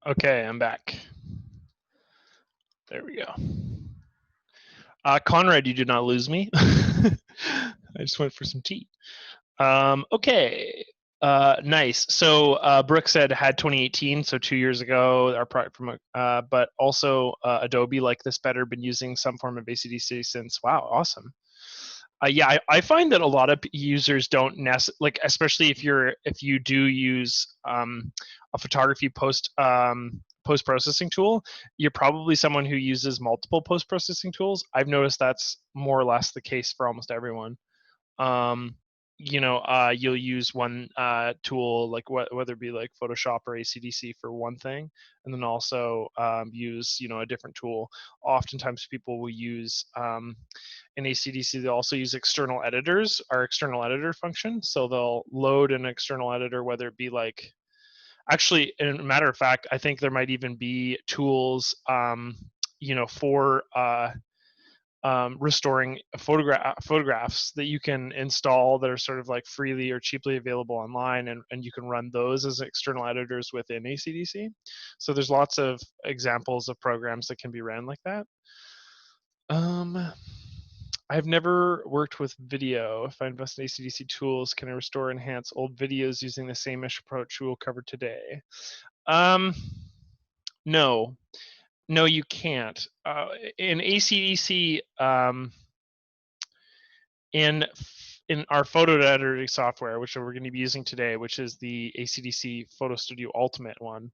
Okay, I'm back. There we go. Conrad, you did not lose me. I just went for some tea. Okay, nice. So Brooke said had 2018, so 2 years ago. Our product from, but also Adobe like this better. Been using some form of AC/DC since. Wow, awesome. Yeah, I find that a lot of users don't like, especially if you do use a photography post processing tool. You're probably someone who uses multiple post processing tools. I've noticed that's more or less the case for almost everyone. You'll use one tool, like whether it be like Photoshop or AC/DC for one thing, and then also use a different tool. Oftentimes people will use in AC/DC, they'll also use external editors, our external editor function. So they'll load an external editor, whether it be like, actually, in a matter of fact, I think there might even be tools for restoring photographs that you can install that are sort of like freely or cheaply available online, and you can run those as external editors within AC/DC. So there's lots of examples of programs that can be ran like that. I've never worked with video. If I invest in AC/DC tools, can I restore and enhance old videos using the same-ish approach we will cover today? No. No, you can't. In AC/DC, in our photo editing software, which we're going to be using today, which is the AC/DC Photo Studio Ultimate one,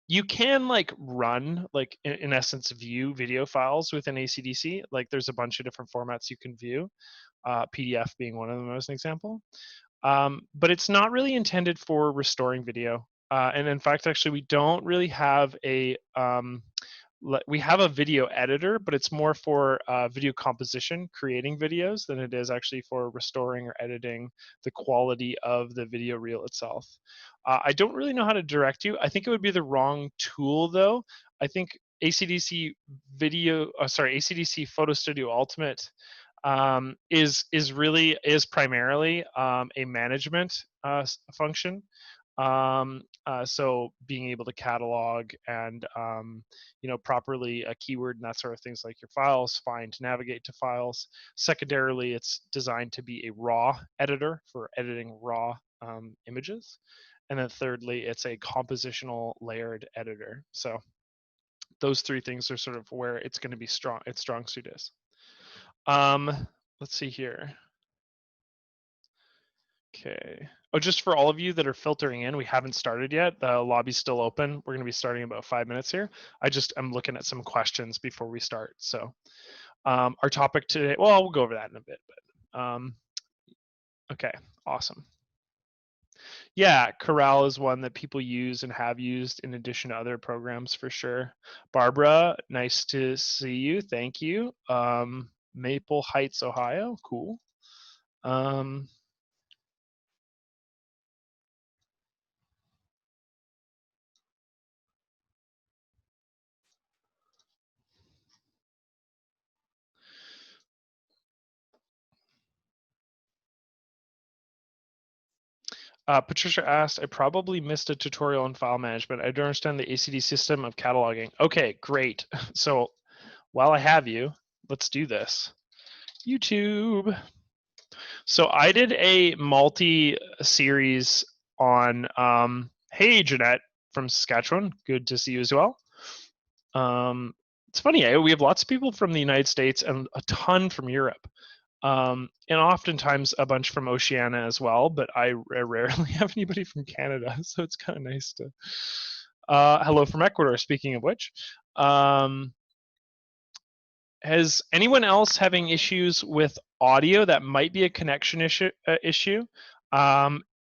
you can like run, like in essence, view video files within AC/DC. Like there's a bunch of different formats you can view, PDF being one of them as an example. But it's not really intended for restoring video. And in fact, actually, we don't really have we have a video editor, but it's more for video composition, creating videos, than it is actually for restoring or editing the quality of the video reel itself. I don't really know how to direct you. I think it would be the wrong tool, though. I think AC/DC AC/DC Photo Studio Ultimate is primarily a management function. So being able to catalog and properly keyword and that sort of things, like your files, find, navigate to files. Secondarily, it's designed to be a raw editor for editing raw images. And then thirdly, it's a compositional layered editor. So those three things are sort of where it's going to be strong. Its strong suit is. Let's see here. Okay. Oh, just for all of you that are filtering in, we haven't started yet. The lobby's still open. We're going to be starting in about 5 minutes here. I'm looking at some questions before we start. So our topic today, well, we'll go over that in a bit, but okay, awesome. Yeah, Corral is one that people use and have used in addition to other programs for sure. Barbara, nice to see you. Thank you. Maple Heights, Ohio. Cool. Patricia asked, I probably missed a tutorial on file management. I don't understand the ACD system of cataloging. Okay, great. So while I have you, let's do this. YouTube. So I did a multi-series on, hey, Jeanette from Saskatchewan. Good to see you as well. It's funny, we have lots of people from the United States and a ton from Europe. And oftentimes a bunch from Oceania as well, but I rarely have anybody from Canada, so it's kind of nice to. Hello from Ecuador, speaking of which. Has anyone else having issues with audio? That might be a connection issue.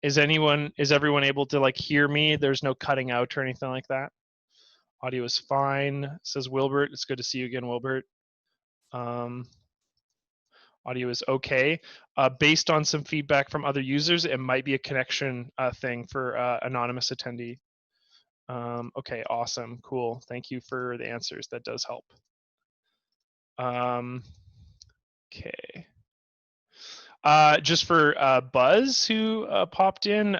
Is everyone able to like hear me? There's no cutting out or anything like that. Audio is fine, says Wilbert. It's good to see you again, Wilbert. Audio is okay. Based on some feedback from other users, it might be a connection thing for anonymous attendee. Okay, awesome, cool. Thank you for the answers. That does help. Okay. Just for Buzz who popped in,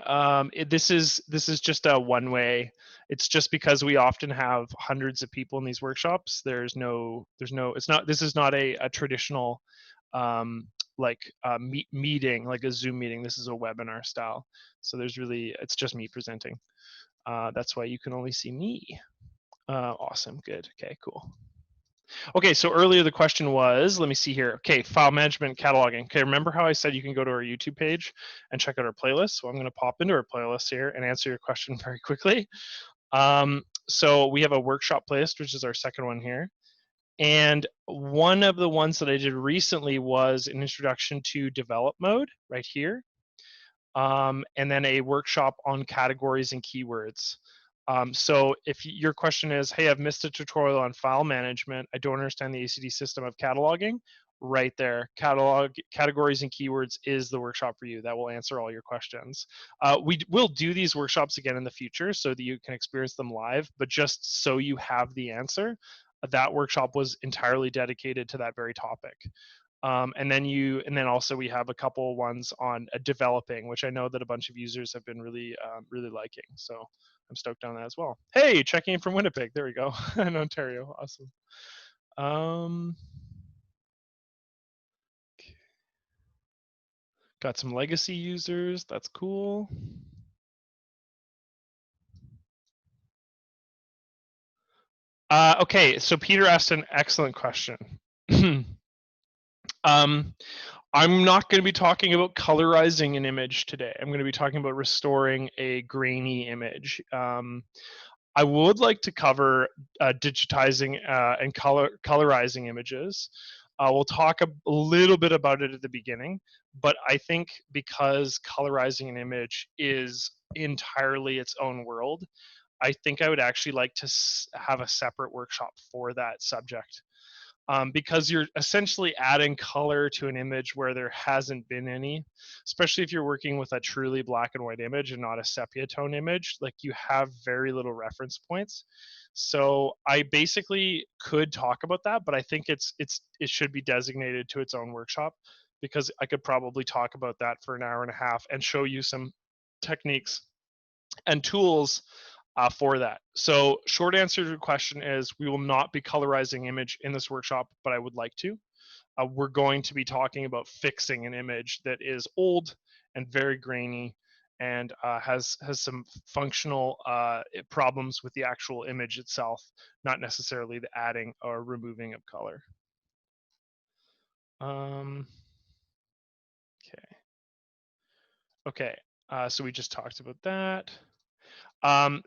this is just a one-way. It's just because we often have hundreds of people in these workshops. It's not. This is not a traditional like meeting, like a Zoom meeting. This is a webinar style. So it's just me presenting. That's why you can only see me. Awesome. Good. Okay. Cool. Okay, so earlier the question was, let me see here. Okay, file management cataloging. Okay, remember how I said you can go to our YouTube page and check out our playlist? So I'm going to pop into our playlist here and answer your question very quickly. So we have a workshop playlist, which is our second one here. And one of the ones that I did recently was an introduction to develop mode right here. And then a workshop on categories and keywords. So if your question is, hey, I've missed a tutorial on file management, I don't understand the ACD system of cataloging, right there, categories and keywords is the workshop for you. That will answer all your questions. We will do these workshops again in the future so that you can experience them live, but just so you have the answer, that workshop was entirely dedicated to that very topic. And then also we have a couple ones on developing, which I know that a bunch of users have been really liking. So I'm stoked on that as well. Hey, checking in from Winnipeg. There we go. In Ontario. Awesome. Got some legacy users. That's cool. Okay, so Peter asked an excellent question. I'm not going to be talking about colorizing an image today. I'm going to be talking about restoring a grainy image. I would like to cover digitizing and colorizing images. We'll talk a little bit about it at the beginning, but I think because colorizing an image is entirely its own world, I think I would actually like to have a separate workshop for that subject. Because you're essentially adding color to an image where there hasn't been any, especially if you're working with a truly black and white image and not a sepia tone image, like you have very little reference points. So I basically could talk about that, but I think it should be designated to its own workshop, because I could probably talk about that for an hour and a half and show you some techniques and tools for that. So short answer to the question is we will not be colorizing image in this workshop, but I would like to. We're going to be talking about fixing an image that is old and very grainy and has some functional problems with the actual image itself, not necessarily the adding or removing of color. Okay, so we just talked about that.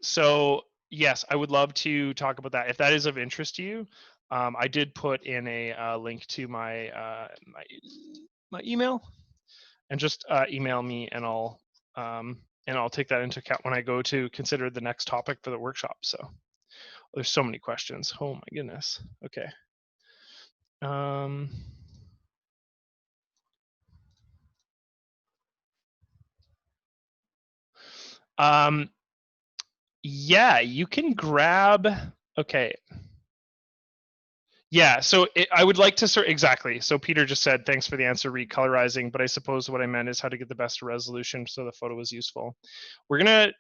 So yes, I would love to talk about that if that is of interest to you. I did put in a link to my my email, and just email me, and I'll take that into account when I go to consider the next topic for the workshop. So there's so many questions. Oh my goodness. Okay. Yeah, you can grab. Okay. Yeah, so I would like to sort exactly. So Peter just said, thanks for the answer, recolorizing, but I suppose what I meant is how to get the best resolution so the photo is useful. We're gonna,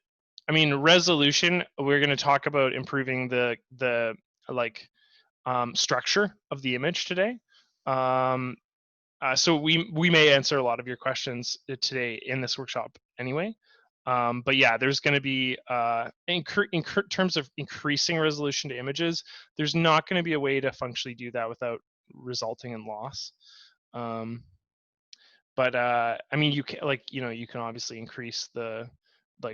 resolution, we're gonna talk about improving the like structure of the image today. So we may answer a lot of your questions today in this workshop anyway. But yeah, there's going to be, in terms of increasing resolution to images, there's not going to be a way to functionally do that without resulting in loss. But you can, you can obviously increase the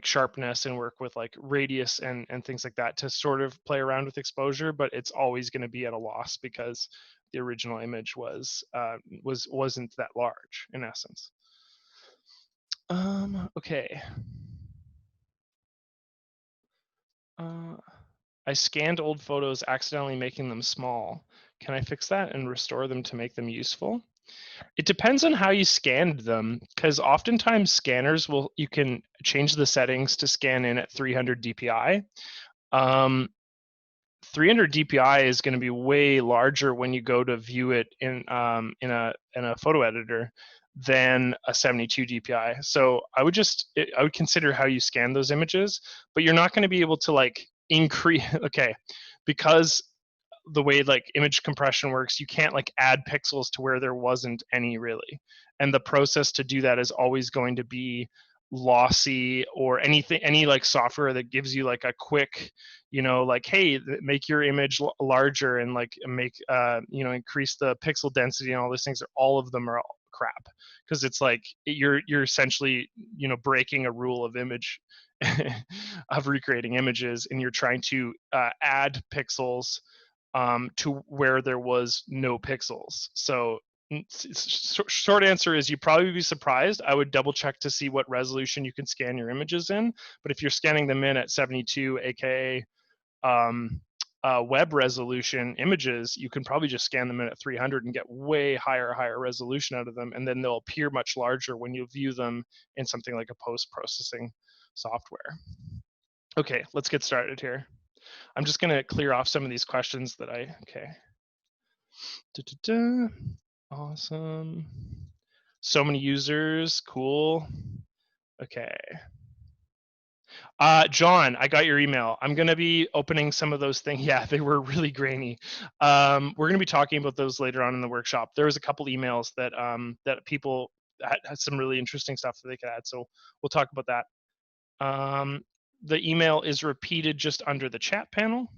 sharpness and work with like radius and things like that to sort of play around with exposure, but it's always going to be at a loss because the original image wasn't that large in essence. Okay. I scanned old photos, accidentally making them small. Can I fix that and restore them to make them useful? It depends on how you scanned them, because oftentimes scanners you can change the settings to scan in at 300 DPI. 300 DPI is going to be way larger when you go to view it in a photo editor than a 72 DPI. So I would consider how you scan those images, but you're not going to be able to like increase. Okay, because the way like image compression works, you can't like add pixels to where there wasn't any really, and the process to do that is always going to be lossy, or any like software that gives you like a quick, like, hey, make your image larger and like make increase the pixel density and all those things. All of them are all crap, because it's like you're essentially breaking a rule of image of recreating images, and you're trying to add pixels to where there was no pixels. So short answer is you'd probably be surprised. I would double check to see what resolution you can scan your images in. But if you're scanning them in at 72, aka web resolution images, you can probably just scan them in at 300 and get way higher resolution out of them, and then they'll appear much larger when you view them in something like a post-processing software. Okay, let's get started here. I'm just going to clear off some of these questions that okay. Awesome. So many users, cool. Okay. John, I got your email. I'm going to be opening some of those things. Yeah, they were really grainy. We're going to be talking about those later on in the workshop. There was a couple emails that that people had some really interesting stuff that they could add. So we'll talk about that. The email is repeated just under the chat panel.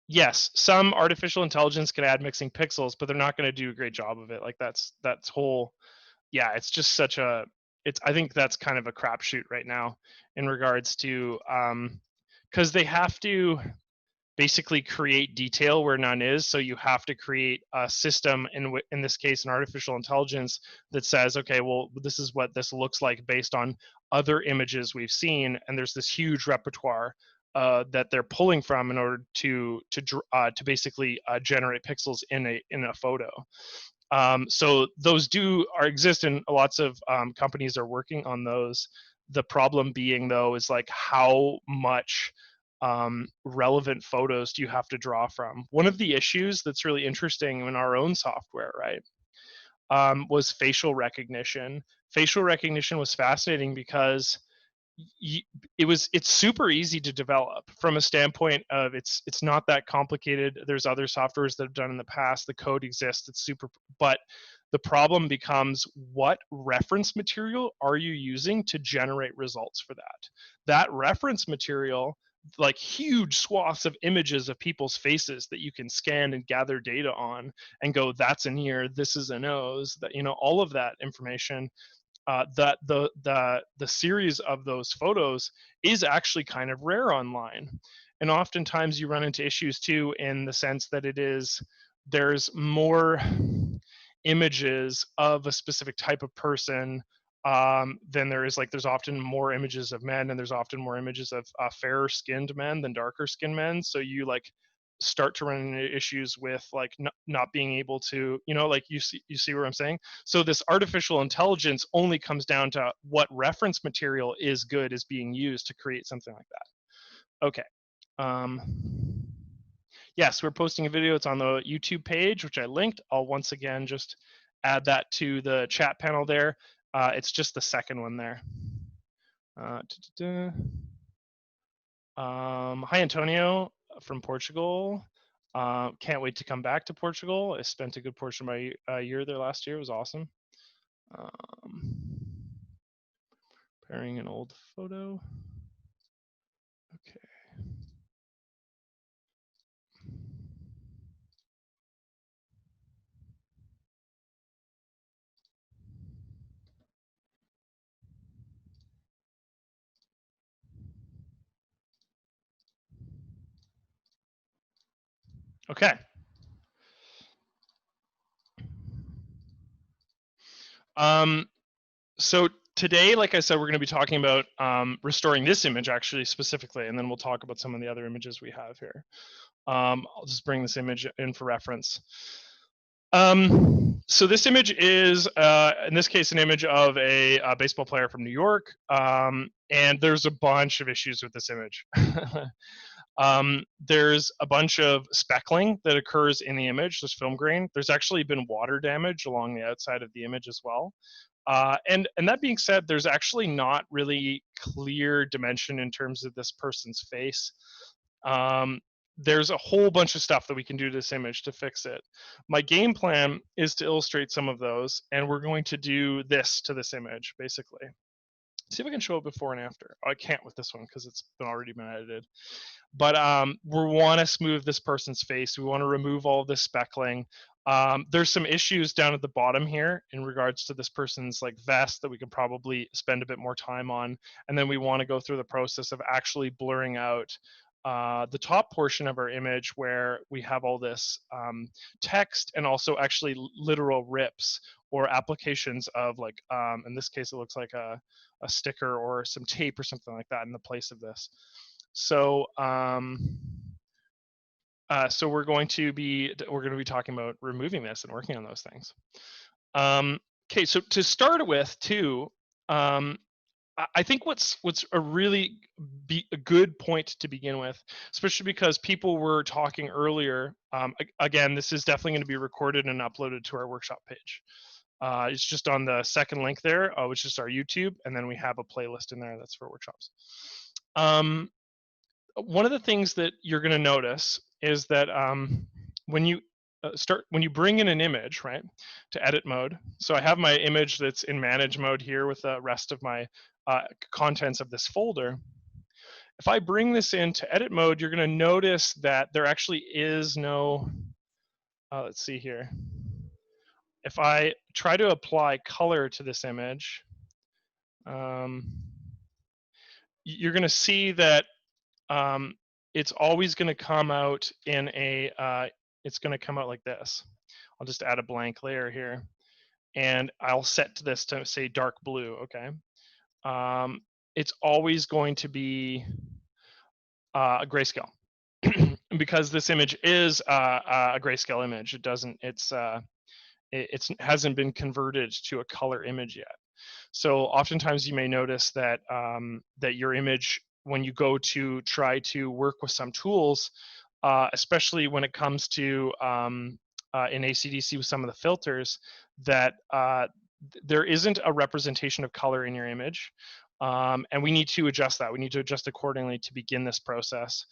Yes, some artificial intelligence can add mixing pixels, but they're not going to do a great job of it. Like that's whole, yeah, it's just such a, I think that's kind of a crapshoot right now in regards to, because they have to basically create detail where none is. So you have to create a system, in this case, an artificial intelligence that says, okay, well, this is what this looks like based on other images we've seen, and there's this huge repertoire that they're pulling from in order to basically generate pixels in a photo. So those exist, and lots of companies are working on those. The problem being, though, is like how much relevant photos do you have to draw from? One of the issues that's really interesting in our own software, right, was facial recognition. Facial recognition was fascinating because it's super easy to develop from a standpoint of it's not that complicated. There's other softwares that have done in the past. The code exists. It's super, but the problem becomes, what reference material are you using to generate results for that? That reference material, like huge swaths of images of people's faces that you can scan and gather data on and go, that's an ear, this is a nose, that all of that information, that the series of those photos is actually kind of rare online. And oftentimes you run into issues too, in the sense that there's more images of a specific type of person than there is, like, there's often more images of men, and there's often more images of fairer skinned men than darker skinned men. So you like start to run into issues with like not being able to, like, you see what I'm saying? So this artificial intelligence only comes down to what reference material is being used to create something like that. Okay. Yes, we're posting a video. It's on the YouTube page, which I linked. I'll once again just add that to the chat panel there. It's just the second one there. Hi, Antonio from Portugal. Can't wait to come back to Portugal. I spent a good portion of my year there last year. It was awesome. Pairing an old photo. Okay. Okay. So today, like I said, we're going to be talking about restoring this image actually specifically, and then we'll talk about some of the other images we have here. I'll just bring this image in for reference. So this image is, in this case, an image of a baseball player from New York, and there's a bunch of issues with this image. There's a bunch of speckling that occurs in the image, this film grain. There's actually been water damage along the outside of the image as well. And that being said, there's actually not really clear dimension in terms of this person's face. There's a whole bunch of stuff that we can do to this image to fix it. My game plan is to illustrate some of those, and we're going to do this to this image, basically. See if I can show it before and after. Oh, I can't with this one because it's already been edited. But we want to smooth this person's face. We want to remove all of this speckling. There's some issues down at the bottom here in regards to this person's like vest that we could probably spend a bit more time on. And then we want to go through the process of actually blurring out the top portion of our image where we have all this text and also actually literal rips or applications of like, in this case, it looks like a sticker or some tape or something like that in the place of this. So so we're going to be talking about removing this and working on those things. Okay, so to start with too, I think what's a really a good point to begin with, especially because people were talking earlier. Again, this is definitely going to be recorded and uploaded to our workshop page. It's just on the second link there, which is our YouTube, and then we have a playlist in there that's for workshops. One of the things that you're going to notice is that when you bring in an image, right, to edit mode. So I have my image that's in manage mode here with the rest of my contents of this folder. If I bring this into edit mode, you're going to notice that there actually is no, let's see here. If I try to apply color to this image, you're going to see that it's always going to come out in a, it's going to come out like this. I'll just add a blank layer here, and I'll set this to say dark blue, okay? It's always going to be a grayscale because this image is a grayscale image. It hasn't been converted to a color image yet. So oftentimes you may notice that that your image, when you go to try to work with some tools, especially when it comes to in ACDC with some of the filters, that there isn't a representation of color in your image. And we need to adjust that. We need to adjust accordingly to begin this process.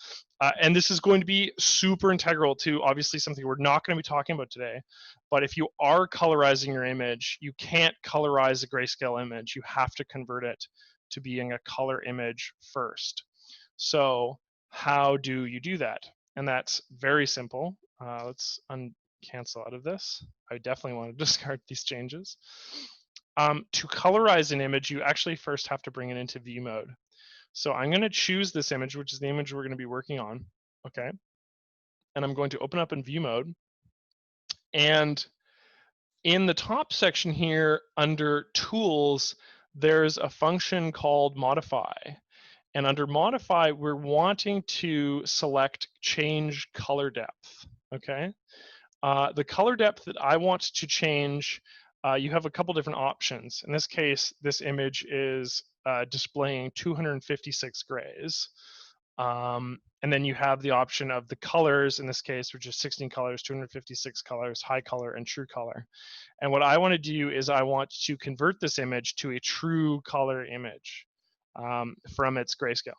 And this is going to be super integral to obviously something we're not going to be talking about today. But if you are colorizing your image, you can't colorize a grayscale image. You have to convert it to being a color image first. So how do you do that? And that's very simple. Let's cancel out of this. I definitely want to discard these changes. To colorize an image, you actually first have to bring it into view mode. So I'm going to choose this image, which is the image we're going to be working on, okay? And I'm going to open up in view mode. And in the top section here, under tools, there's a function called modify. And under modify, we're wanting to select change color depth, okay? The color depth that I want to change, you have a couple different options. In this case, this image is displaying 256 grays. And then you have the option of the colors, in this case, which is 16 colors, 256 colors, high color, and true color. And what I want to do is I want to convert this image to a true color image from its grayscale.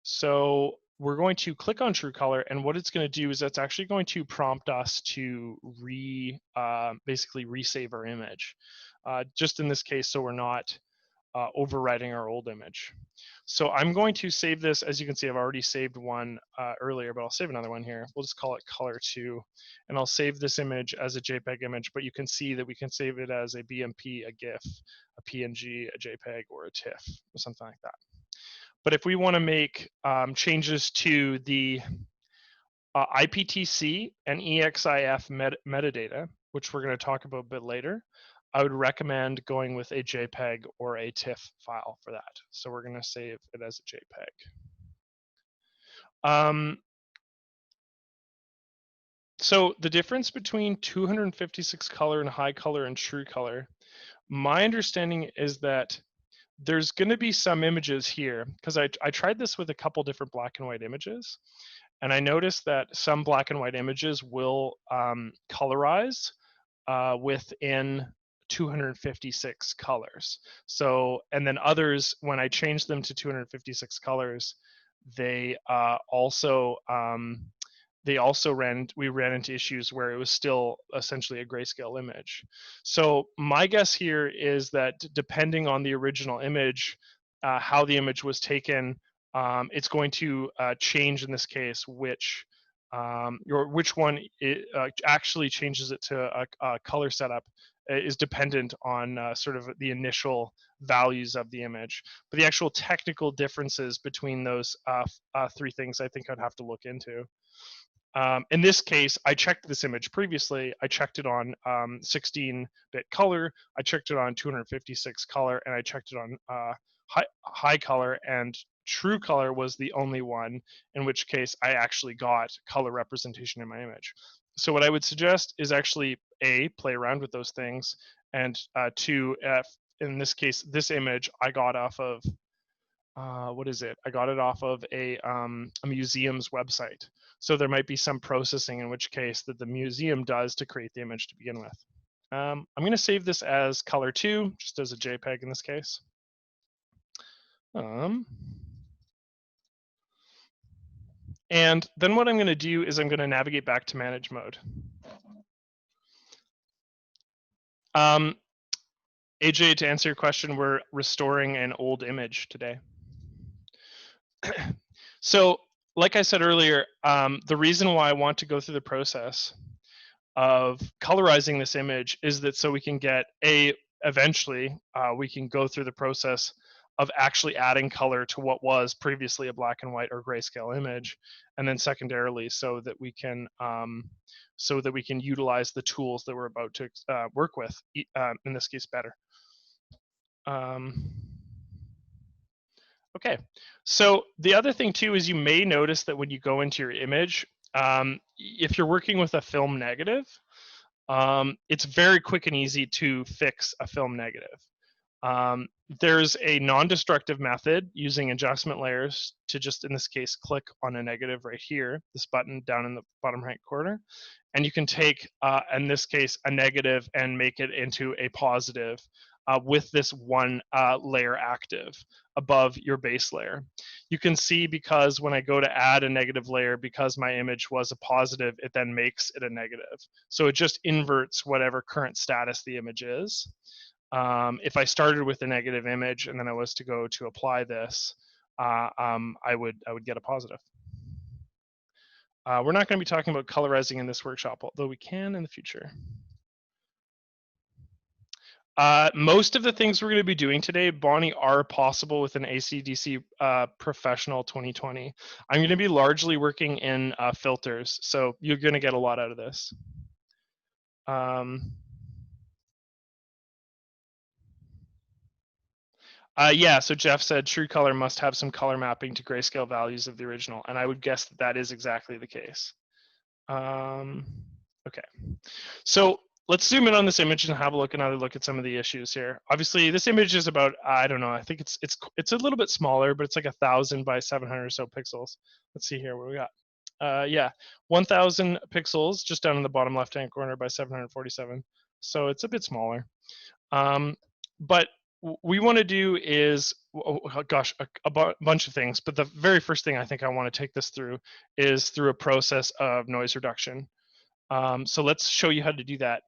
So we're going to click on true color, and what it's going to do is that's actually going to prompt us to basically resave our image. Just in this case, so we're not overwriting our old image. So I'm going to save this. As you can see, I've already saved one earlier, but I'll save another one here. We'll just call it color 2, and I'll save this image as a JPEG image, but you can see that we can save it as a BMP, a GIF, a PNG, a JPEG, or a TIFF, or something like that. But if we want to make changes to the IPTC and EXIF metadata, which we're going to talk about a bit later, I would recommend going with a JPEG or a TIFF file for that. So we're going to save it as a JPEG. So the difference between 256 color and high color and true color, my understanding is that there's going to be some images here, because I tried this with a couple different black and white images, and I noticed that some black and white images will colorize within 256 colors. So, and then others, when I changed them to 256 colors, they we ran into issues where it was still essentially a grayscale image. So my guess here is that depending on the original image, how the image was taken, it's going to change in this case which one actually changes it to a color setup is dependent on sort of the initial values of the image. But the actual technical differences between those three things, I think I'd have to look into. In this case, I checked this image previously. I checked it on 16-bit color, I checked it on 256 color, and I checked it on high color, and true color was the only one, in which case I actually got color representation in my image. So what I would suggest is actually A, play around with those things, and two, in this case, this image I got off of what is it? I got it off of a museum's website. So there might be some processing, in which case that the museum does to create the image to begin with. I'm going to save this as color 2, just as a JPEG in this case. And then what I'm going to do is I'm going to navigate back to manage mode. AJ, to answer your question, we're restoring an old image today. So, like I said earlier, the reason why I want to go through the process of colorizing this image is that so we can get eventually we can go through the process of actually adding color to what was previously a black and white or grayscale image, and then secondarily so that we can utilize the tools that we're about to work with, in this case better. Okay, so the other thing too is you may notice that when you go into your image, if you're working with a film negative, it's very quick and easy to fix a film negative. There's a non-destructive method using adjustment layers to just, in this case, click on a negative right here, this button down in the bottom right corner, and you can take, in this case, a negative and make it into a positive with this one layer active above your base layer. You can see, because when I go to add a negative layer, because my image was a positive, it then makes it a negative. So it just inverts whatever current status the image is. If I started with a negative image and then I was to go to apply this, I would get a positive. We're not going to be talking about colorizing in this workshop, although we can in the future. Most of the things we're going to be doing today, Bonnie, are possible with an AC/DC Professional 2020. I'm going to be largely working in filters, so you're going to get a lot out of this. Yeah, so Jeff said true color must have some color mapping to grayscale values of the original, and I would guess that that is exactly the case. Okay, so let's zoom in on this image and have a look, another look at some of the issues here. Obviously, this image is about, I don't know, I think it's a little bit smaller, but it's like 1,000 by 700 or so pixels. Let's see here what we got. Yeah, 1,000 pixels just down in the bottom left-hand corner by 747. So it's a bit smaller. But we want to do is, oh gosh, a bunch of things. But the very first thing I think I want to take this through is through a process of noise reduction. So let's show you how to do that.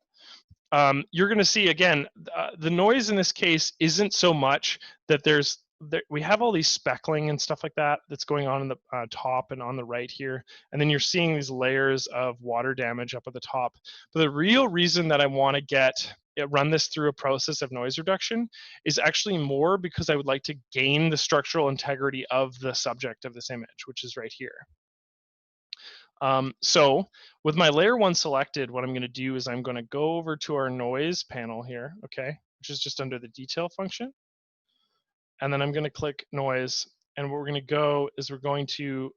You're going to see, again, the noise in this case isn't so much that we have all these speckling and stuff like that that's going on in the top and on the right here. And then you're seeing these layers of water damage up at the top. But the real reason that I want to run this through a process of noise reduction is actually more because I would like to gain the structural integrity of the subject of this image, which is right here. So with my layer 1 selected, what I'm going to do is I'm going to go over to our noise panel here, okay, which is just under the detail function. And then I'm going to click noise. And what we're going to go is we're going to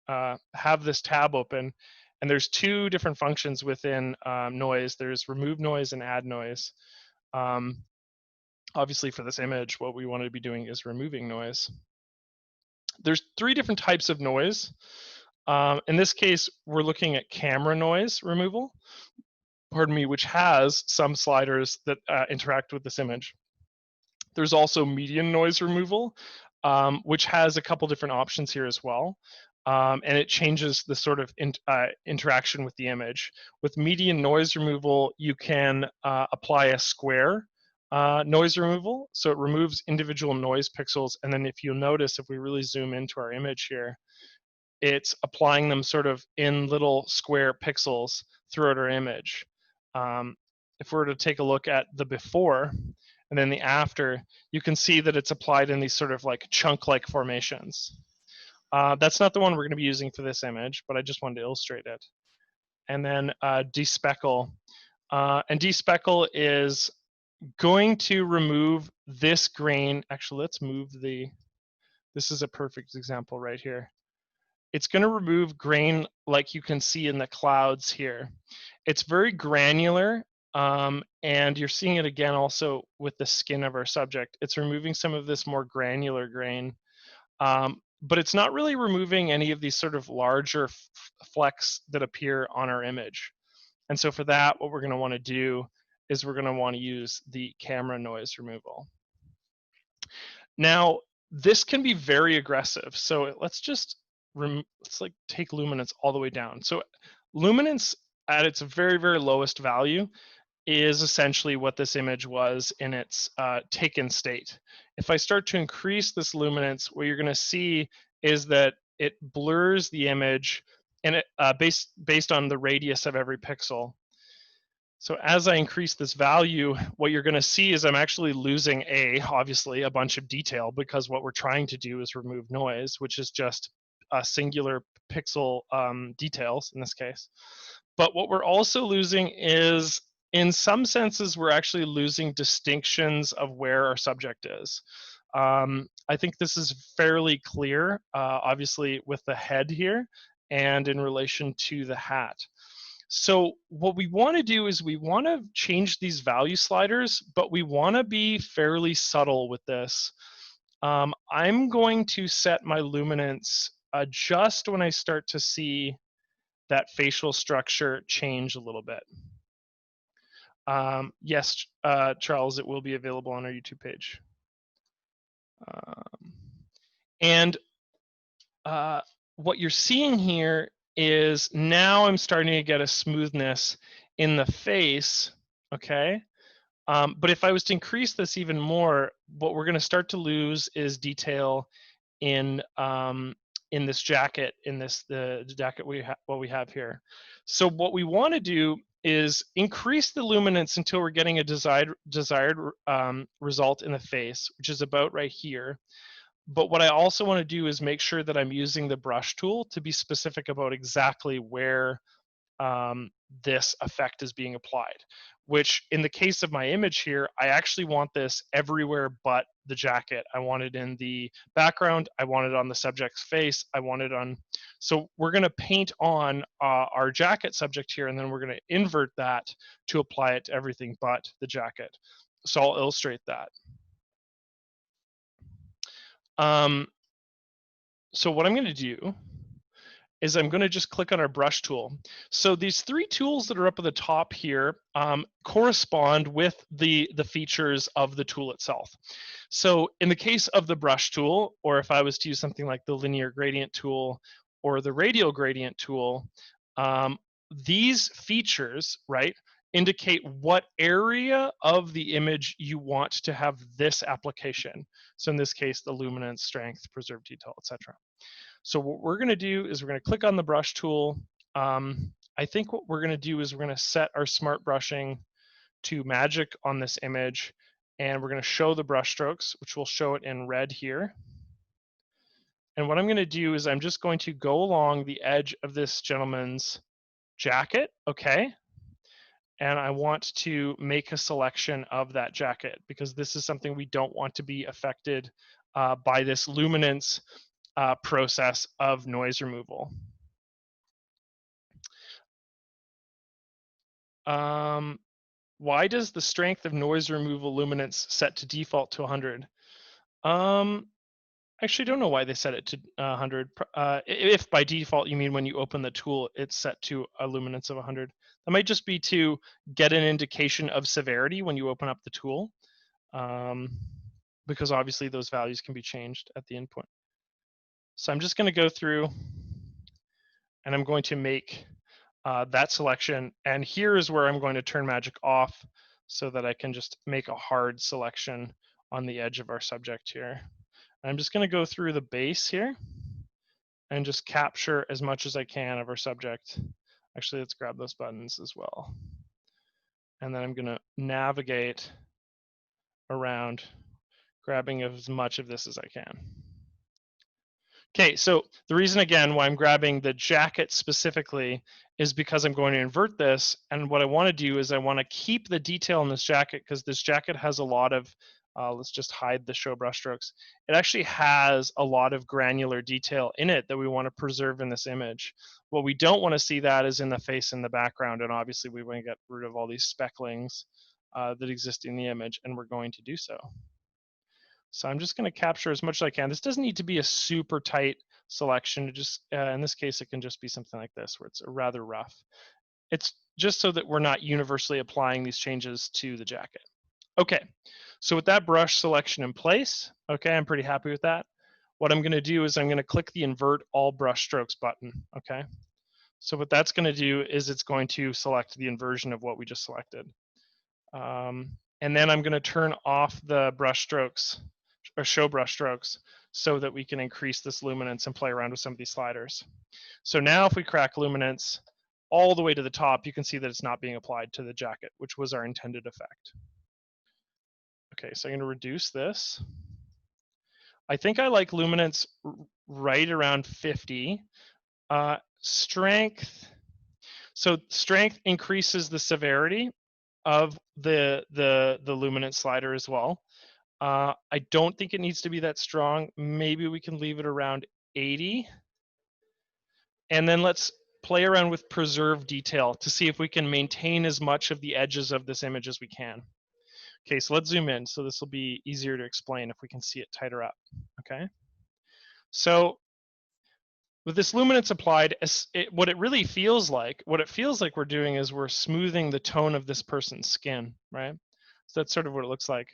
have this tab open. And there's two different functions within noise. There's remove noise and add noise. Obviously for this image, what we want to be doing is removing noise. There's 3 different types of noise. In this case, we're looking at camera noise removal, pardon me, which has some sliders that interact with this image. There's also median noise removal, which has a couple different options here as well. And it changes the sort of interaction with the image. With median noise removal, you can apply a square noise removal. So it removes individual noise pixels. And then if you'll notice, if we really zoom into our image here, it's applying them sort of in little square pixels throughout our image. If we were to take a look at the before and then the after, you can see that it's applied in these sort of like chunk-like formations. That's not the one we're going to be using for this image, but I just wanted to illustrate it. And then despeckle. And despeckle is going to remove this grain. Actually, let's move this is a perfect example right here. It's going to remove grain like you can see in the clouds here. It's very granular, and you're seeing it again also with the skin of our subject. It's removing some of this more granular grain, but it's not really removing any of these sort of larger flecks that appear on our image. And so for that, what we're going to want to do is we're going to want to use the camera noise removal. Now, this can be very aggressive. So let's just let's like take luminance all the way down. So luminance at its very, very lowest value is essentially what this image was in its taken state. If I start to increase this luminance, what you're going to see is that it blurs the image, and it based on the radius of every pixel. So as I increase this value, what you're going to see is I'm actually losing obviously a bunch of detail, because what we're trying to do is remove noise, which is just singular pixel details in this case. But what we're also losing is, in some senses, we're actually losing distinctions of where our subject is. I think this is fairly clear, obviously with the head here and in relation to the hat. So what we want to do is we want to change these value sliders, but we want to be fairly subtle with this. I'm going to set my luminance just when I start to see that facial structure change a little bit. Yes, Charles, it will be available on our YouTube page. And what you're seeing here is now I'm starting to get a smoothness in the face, okay? But if I was to increase this even more, what we're going to start to lose is detail in this jacket, in the jacket what we have here. So what we want to do is increase the luminance until we're getting a desired result in the face, which is about right here. But what I also want to do is make sure that I'm using the brush tool to be specific about exactly where this effect is being applied, which in the case of my image here, I actually want this everywhere but the jacket. I want it in the background. I want it on the subject's face. I want it on, so we're going to paint on our jacket subject here, and then we're going to invert that to apply it to everything but the jacket. So I'll illustrate that. So what I'm going to do is I'm going to just click on our brush tool. So these 3 tools that are up at the top here correspond with the features of the tool itself. So in the case of the brush tool, or if I was to use something like the linear gradient tool or the radial gradient tool, these features, right, indicate what area of the image you want to have this application. So in this case, the luminance, strength, preserved detail, etc. So what we're going to do is we're going to click on the brush tool. I think what we're going to do is we're going to set our smart brushing to magic on this image, and we're going to show the brush strokes, which will show it in red here. And what I'm going to do is I'm just going to go along the edge of this gentleman's jacket, okay? And I want to make a selection of that jacket, because this is something we don't want to be affected by this luminance process of noise removal. Why does the strength of noise removal luminance set to default to 100? Actually don't know why they set it to 100. If by default you mean when you open the tool, it's set to a luminance of 100. That might just be to get an indication of severity when you open up the tool, because obviously those values can be changed at the input. So I'm just going to go through and I'm going to make that selection. And here is where I'm going to turn magic off so that I can just make a hard selection on the edge of our subject here. I'm just going to go through the base here and just capture as much as I can of our subject. Actually, let's grab those buttons as well. And then I'm going to navigate around, grabbing as much of this as I can. Okay, so the reason again why I'm grabbing the jacket specifically is because I'm going to invert this, and what I want to do is I want to keep the detail in this jacket because this jacket has a lot of, let's just hide the show brushstrokes. It actually has a lot of granular detail in it that we want to preserve in this image. What we don't want to see that is in the face and the background, and obviously we want to get rid of all these specklings that exist in the image, and we're going to do so. So I'm just going to capture as much as I can. This doesn't need to be a super tight selection. It just, in this case, it can just be something like this, where it's rather rough. It's just so that we're not universally applying these changes to the jacket. Okay, so with that brush selection in place, okay, I'm pretty happy with that. What I'm going to do is I'm going to click the invert all brush strokes button, okay? So what that's going to do is it's going to select the inversion of what we just selected. And then I'm going to turn off the brush strokes or show brush strokes so that we can increase this luminance and play around with some of these sliders. So now if we crack luminance all the way to the top, you can see that it's not being applied to the jacket, which was our intended effect. Okay, so I'm going to reduce this. I think I like luminance right around 50. Strength. So strength increases the severity of the luminance slider as well. I don't think it needs to be that strong. Maybe we can leave it around 80. And then let's play around with preserve detail to see if we can maintain as much of the edges of this image as we can. Okay, so let's zoom in. So this will be easier to explain if we can see it tighter up, okay? So with this luminance applied, what it really feels like, we're doing is we're smoothing the tone of this person's skin, right? So that's sort of what it looks like.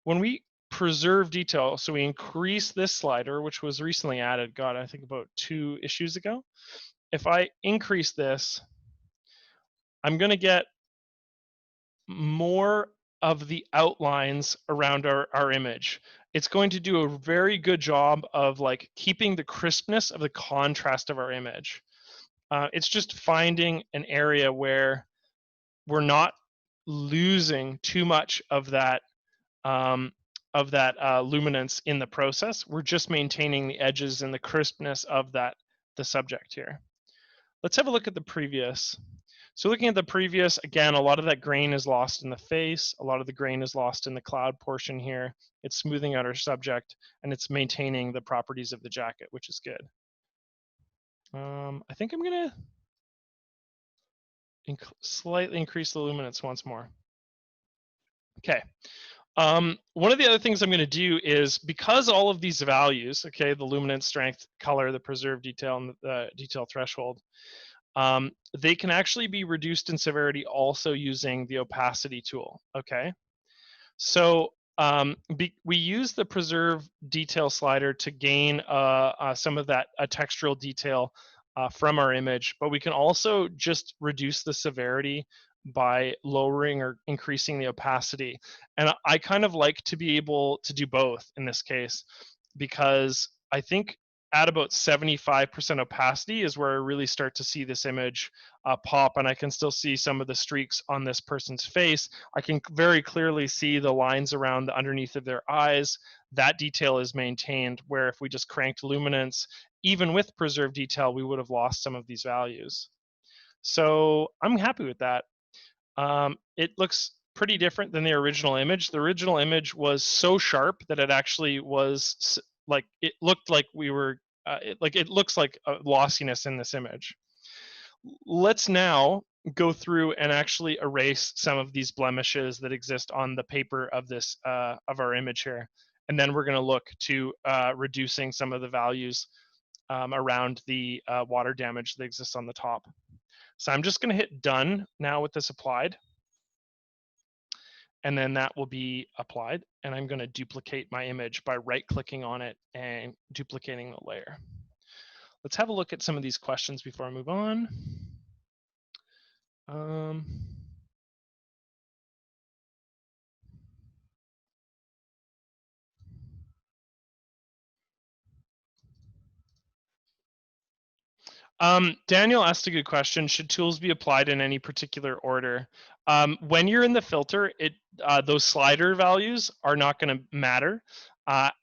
When we preserve detail, so we increase this slider, which was recently added, God, I think about 2 issues ago. If I increase this, I'm going to get more of the outlines around our image. It's going to do a very good job of like keeping the crispness of the contrast of our image. It's just finding an area where we're not losing too much of that luminance in the process. We're just maintaining the edges and the crispness of the subject here. Let's have a look at the previous. So looking at the previous, again, a lot of that grain is lost in the face. A lot of the grain is lost in the cloud portion here. It's smoothing out our subject, and it's maintaining the properties of the jacket, which is good. I think I'm going to slightly increase the luminance once more. Okay. One of the other things I'm going to do is, because all of these values, okay, the luminance, strength, color, the preserve detail, and the detail threshold, they can actually be reduced in severity also using the opacity tool, okay? So we use the preserve detail slider to gain some of that textural detail from our image, but we can also just reduce the severity by lowering or increasing the opacity. And I kind of like to be able to do both in this case, because I think at about 75% opacity is where I really start to see this image pop, and I can still see some of the streaks on this person's face. I can very clearly see the lines around the underneath of their eyes. That detail is maintained, where if we just cranked luminance, even with preserved detail, we would have lost some of these values. So I'm happy with that. It looks pretty different than the original image. The original image was so sharp that it actually was like, it looked like we were, it looks like a lossiness in this image. Let's now go through and actually erase some of these blemishes that exist on the paper of this of our image here. And then we're going to look to reducing some of the values around the water damage that exists on the top. So I'm just going to hit done now with this applied. And then that will be applied. And I'm going to duplicate my image by right-clicking on it and duplicating the layer. Let's have a look at some of these questions before I move on. Daniel asked a good question. Should tools be applied in any particular order? When you're in the filter, those slider values are not going to matter.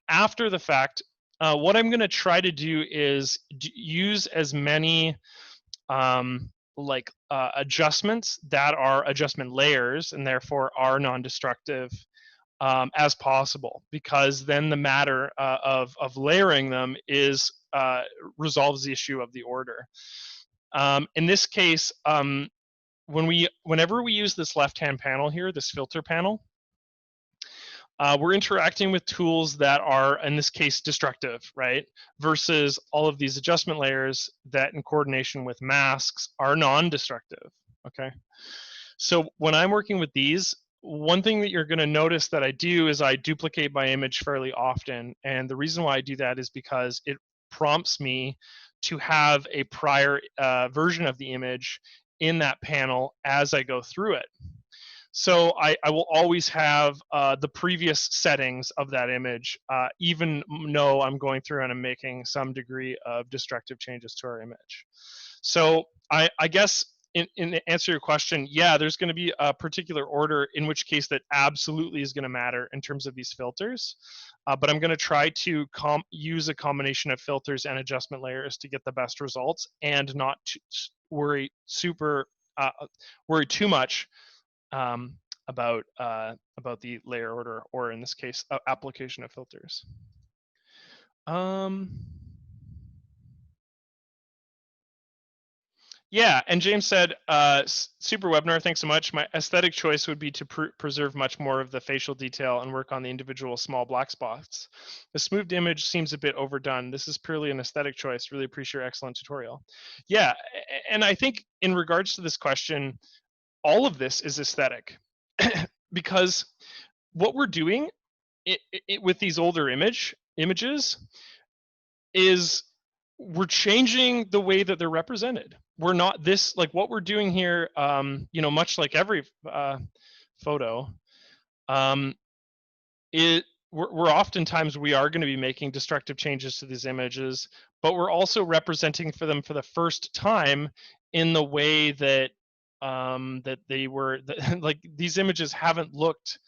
After the fact, what I'm going to try to do is use as many adjustments that are adjustment layers and therefore are non-destructive as possible, because then the matter of layering them is resolves the issue of the order. In this case, whenever we use this left-hand panel here, this filter panel, we're interacting with tools that are, in this case, destructive, right? Versus all of these adjustment layers that, in coordination with masks, are non-destructive, okay? So when I'm working with these, one thing that you're going to notice that I do is I duplicate my image fairly often. And the reason why I do that is because it prompts me to have a prior version of the image in that panel as I go through it. So I will always have the previous settings of that image, even though I'm going through and I'm making some degree of destructive changes to our image. So I guess in answer to your question, yeah, there's going to be a particular order, in which case that absolutely is going to matter in terms of these filters. But I'm going to try to use a combination of filters and adjustment layers to get the best results, and not worry too much about the layer order, or in this case, application of filters. Yeah, and James said, super webinar, thanks so much. My aesthetic choice would be to preserve much more of the facial detail and work on the individual small black spots. The smoothed image seems a bit overdone. This is purely an aesthetic choice. Really appreciate your excellent tutorial. Yeah, and I think in regards to this question, all of this is aesthetic. Because what we're doing with these older images is we're changing the way that they're represented. We're not this, like what we're doing here, much like every photo, we're oftentimes we are going to be making destructive changes to these images, but we're also representing for them for the first time in the way that that they were like these images haven't looked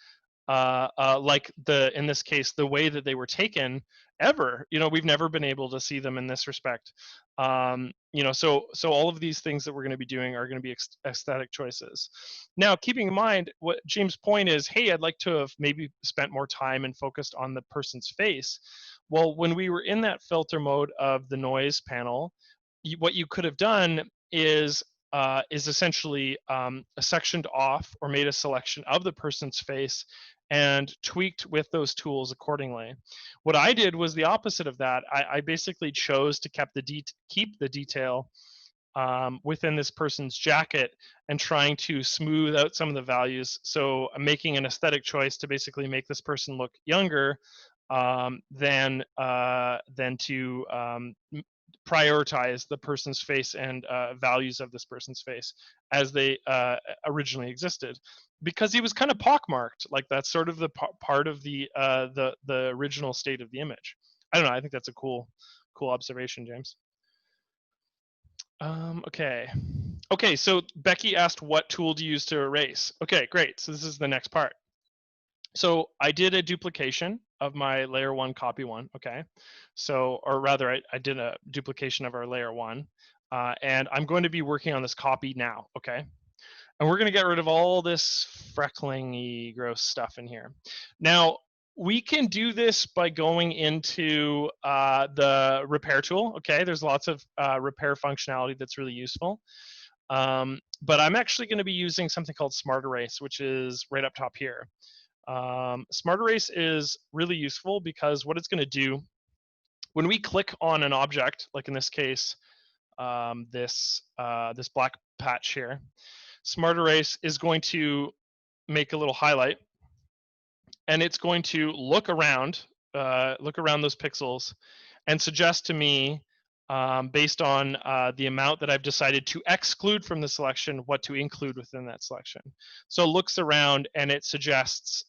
like in this case, the way that they were taken ever. We've never been able to see them in this respect. So all of these things that we're going to be doing are going to be aesthetic choices. Now, keeping in mind what James' point is, hey, I'd like to have maybe spent more time and focused on the person's face. Well, when we were in that filter mode of the noise panel, what you could have done is essentially sectioned off or made a selection of the person's face and tweaked with those tools accordingly. What I did was the opposite of that. I basically chose to keep the detail within this person's jacket and trying to smooth out some of the values. So I'm making an aesthetic choice to basically make this person look younger than to prioritize the person's face and values of this person's face as they originally existed, because he was kind of pockmarked. Like that's sort of the part of the original state of the image. I don't know. I think that's a cool observation, James. Okay. So Becky asked, what tool do you use to erase? Okay, great. So this is the next part. So I did a duplication of my layer one copy one. Okay. So, or rather I did a duplication of our layer one, and I'm going to be working on this copy now. Okay. And we're going to get rid of all this freckling-y gross stuff in here. Now, we can do this by going into the repair tool. Okay. There's lots of repair functionality that's really useful. But I'm actually going to be using something called Smart Erase, which is right up top here. Smart Erase is really useful because what it's going to do when we click on an object, like in this case, this black patch here, Smart Erase is going to make a little highlight, and it's going to look around those pixels and suggest to me, based on the amount that I've decided to exclude from the selection, what to include within that selection. So it looks around and it suggests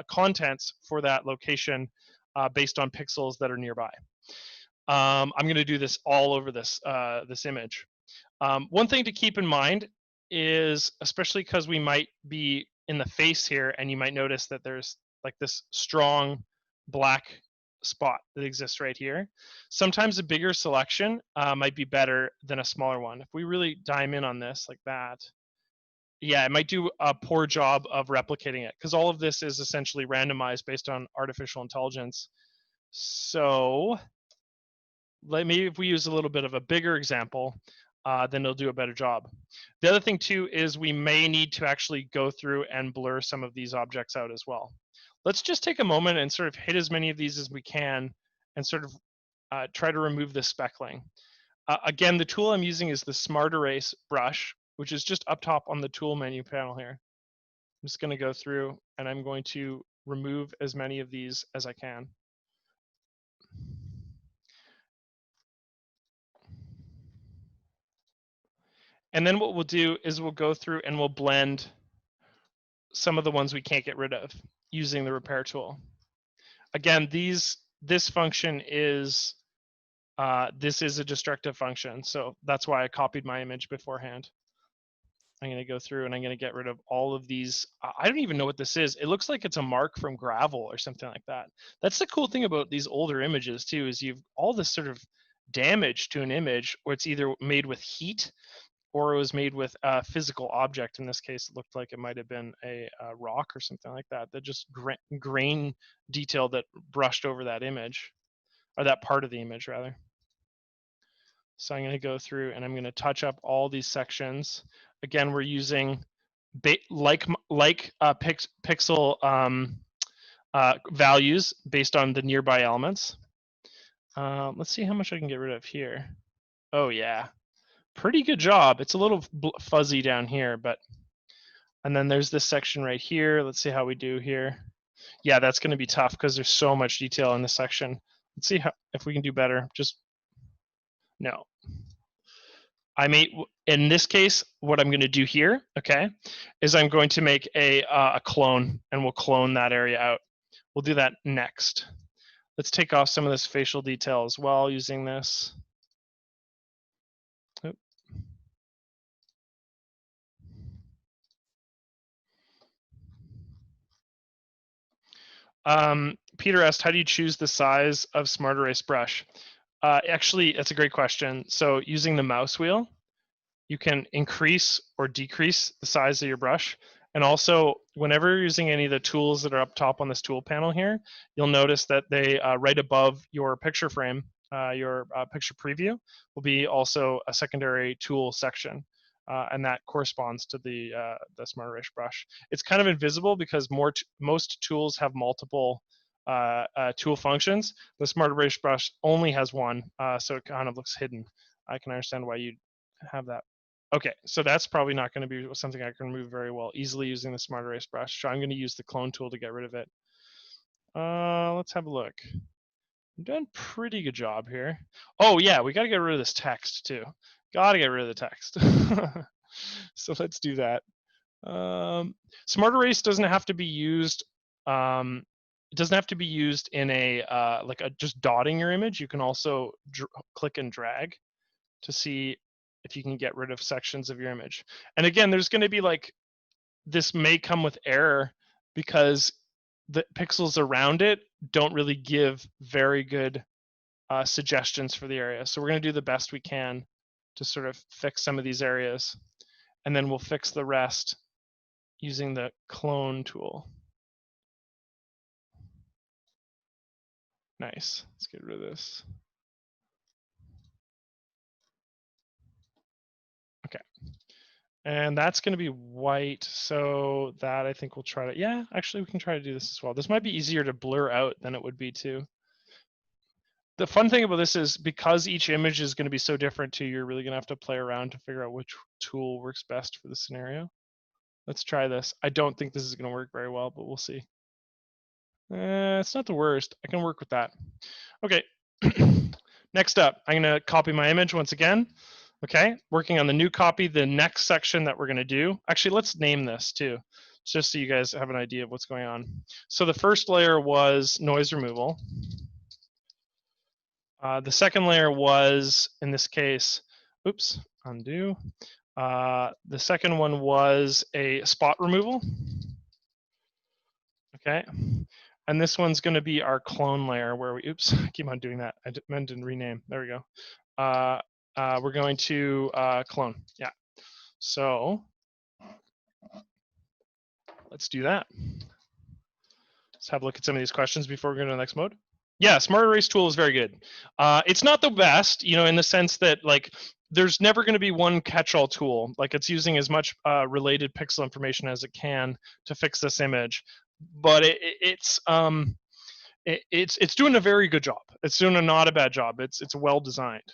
contents for that location based on pixels that are nearby. I'm going to do this all over this image. One thing to keep in mind is, especially because we might be in the face here, and you might notice that there's like this strong black spot that exists right here. Sometimes a bigger selection might be better than a smaller one. If we really dime in on this like that, yeah, it might do a poor job of replicating it, because all of this is essentially randomized based on artificial intelligence. So maybe if we use a little bit of a bigger example, then it'll do a better job. The other thing too is we may need to actually go through and blur some of these objects out as well. Let's just take a moment and sort of hit as many of these as we can and sort of try to remove the speckling. Again, the tool I'm using is the Smart Erase brush, which is just up top on the tool menu panel here. I'm just going to go through and I'm going to remove as many of these as I can. And then what we'll do is we'll go through and we'll blend some of the ones we can't get rid of using the repair tool. Again, this function is this is a destructive function, so that's why I copied my image beforehand. I'm going to go through and I'm going to get rid of all of these. I don't even know what this is. It looks like it's a mark from gravel or something like that. That's the cool thing about these older images too, is you've all this sort of damage to an image, where it's either made with heat or it was made with a physical object. In this case, it looked like it might have been a rock or something like that, that just grain detail that brushed over that image, or that part of the image rather. So I'm going to go through and I'm going to touch up all these sections. Again, we're using pixel values based on the nearby elements. Let's see how much I can get rid of here. Oh yeah, pretty good job. It's a little fuzzy down here, but, and then there's this section right here. Let's see how we do here. Yeah, that's going to be tough because there's so much detail in this section. Let's see if we can do better. Just no. In this case, what I'm going to do here, okay, is I'm going to make a clone, and we'll clone that area out. We'll do that next. Let's take off some of this facial detail as well using this. Peter asked, how do you choose the size of Smart Erase brush? Actually, that's a great question. So using the mouse wheel, you can increase or decrease the size of your brush. And also, whenever you're using any of the tools that are up top on this tool panel here, you'll notice that they, right above your picture frame, your picture preview, will be also a secondary tool section. And that corresponds to the Smart Erase brush. It's kind of invisible because most tools have multiple tool functions. The Smart Erase brush only has one, so it kind of looks hidden. I can understand why you'd have that. Okay, so that's probably not going to be something I can remove very well easily using the Smart Erase brush. So I'm going to use the clone tool to get rid of it. Let's have a look. I'm doing a pretty good job here. Oh yeah, we got to get rid of this text too. Got to get rid of the text. So let's do that. Smart Erase doesn't have to be used. It doesn't have to be used in a like just dotting your image. You can also click and drag to see if you can get rid of sections of your image. And again, there's going to be like, this may come with error because the pixels around it don't really give very good suggestions for the area. So we're going to do the best we can to sort of fix some of these areas, and then we'll fix the rest using the clone tool. Nice. Let's get rid of this. Okay. And that's going to be white. So that I think we'll try to, yeah, actually we can try to do this as well. This might be easier to blur out than it would be too. The fun thing about this is because each image is going to be so different too, you're really going to have to play around to figure out which tool works best for the scenario. Let's try this. I don't think this is going to work very well, but we'll see. It's not the worst. I can work with that. Okay. Next up, I'm going to copy my image once again. Okay, working on the new copy, the next section that we're going to do. Actually, let's name this too, just so you guys have an idea of what's going on. So the first layer was noise removal. The second layer was, in this case, oops, undo. The second one was a spot removal. Okay. And this one's going to be our clone layer where we, oops, I keep on doing that. I meant to rename. There we go. We're going to clone. Yeah. So let's do that. Let's have a look at some of these questions before we go to the next mode. Yeah, Smart Erase tool is very good. It's not the best, you know, in the sense that like there's never going to be one catch-all tool. Like it's using as much related pixel information as it can to fix this image, but it's doing a very good job. It's doing a not a bad job. It's well designed.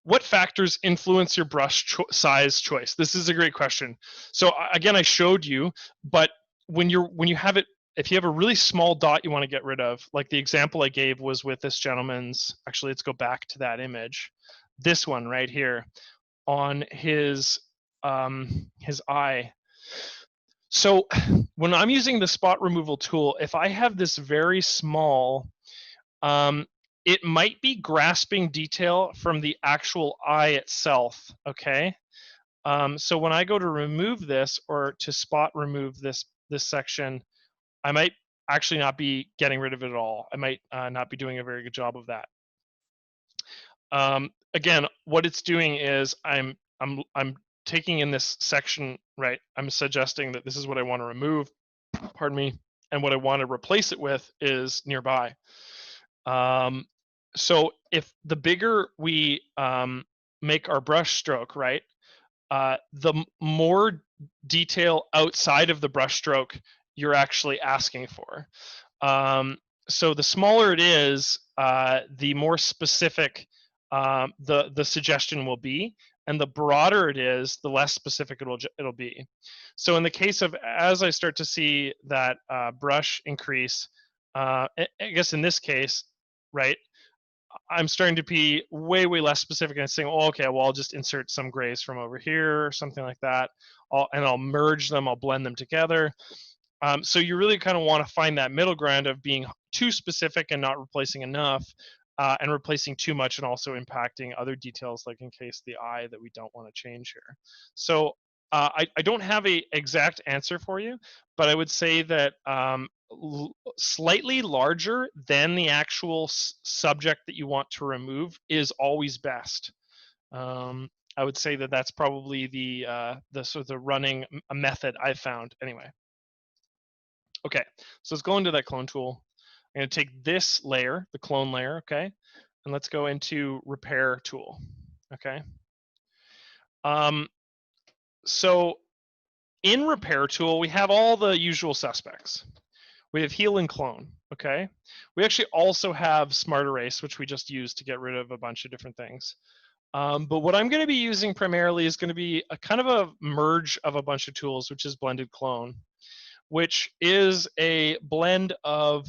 What factors influence your brush size choice? This is a great question. So again, I showed you, but when you have it, if you have a really small dot you want to get rid of, like the example I gave was with this gentleman's, actually let's go back to that image. This one right here on his eye. So when I'm using the spot removal tool, if I have this very small, it might be grasping detail from the actual eye itself, okay? So when I go to remove this or to spot remove this section, I might actually not be getting rid of it at all. I might not be doing a very good job of that. Again, what it's doing is I'm taking in this section, right? I'm suggesting that this is what I want to remove, pardon me, and what I want to replace it with is nearby. So if the bigger we make our brush stroke, right, the more detail outside of the brush stroke you're actually asking for. So the smaller it is, the more specific the suggestion will be, and the broader it is, the less specific it'll be. So in the case of, as I start to see that brush increase, I guess in this case, right, I'm starting to be way less specific and saying, oh, okay, well, I'll just insert some grays from over here or something like that, and I'll merge them, I'll blend them together. So you really kind of want to find that middle ground of being too specific and not replacing enough, and replacing too much and also impacting other details, like in case the eye that we don't want to change here. So I don't have a exact answer for you, but I would say that slightly larger than the actual subject that you want to remove is always best. I would say that that's probably the sort of the running method I've found anyway. Okay, so let's go into that clone tool. I'm going to take this layer, the clone layer, okay, and let's go into repair tool, okay. So in repair tool, we have all the usual suspects. We have heal and clone, okay. We actually also have smart erase, which we just used to get rid of a bunch of different things. But what I'm going to be using primarily is going to be a kind of a merge of a bunch of tools, which is blended clone, which is a blend of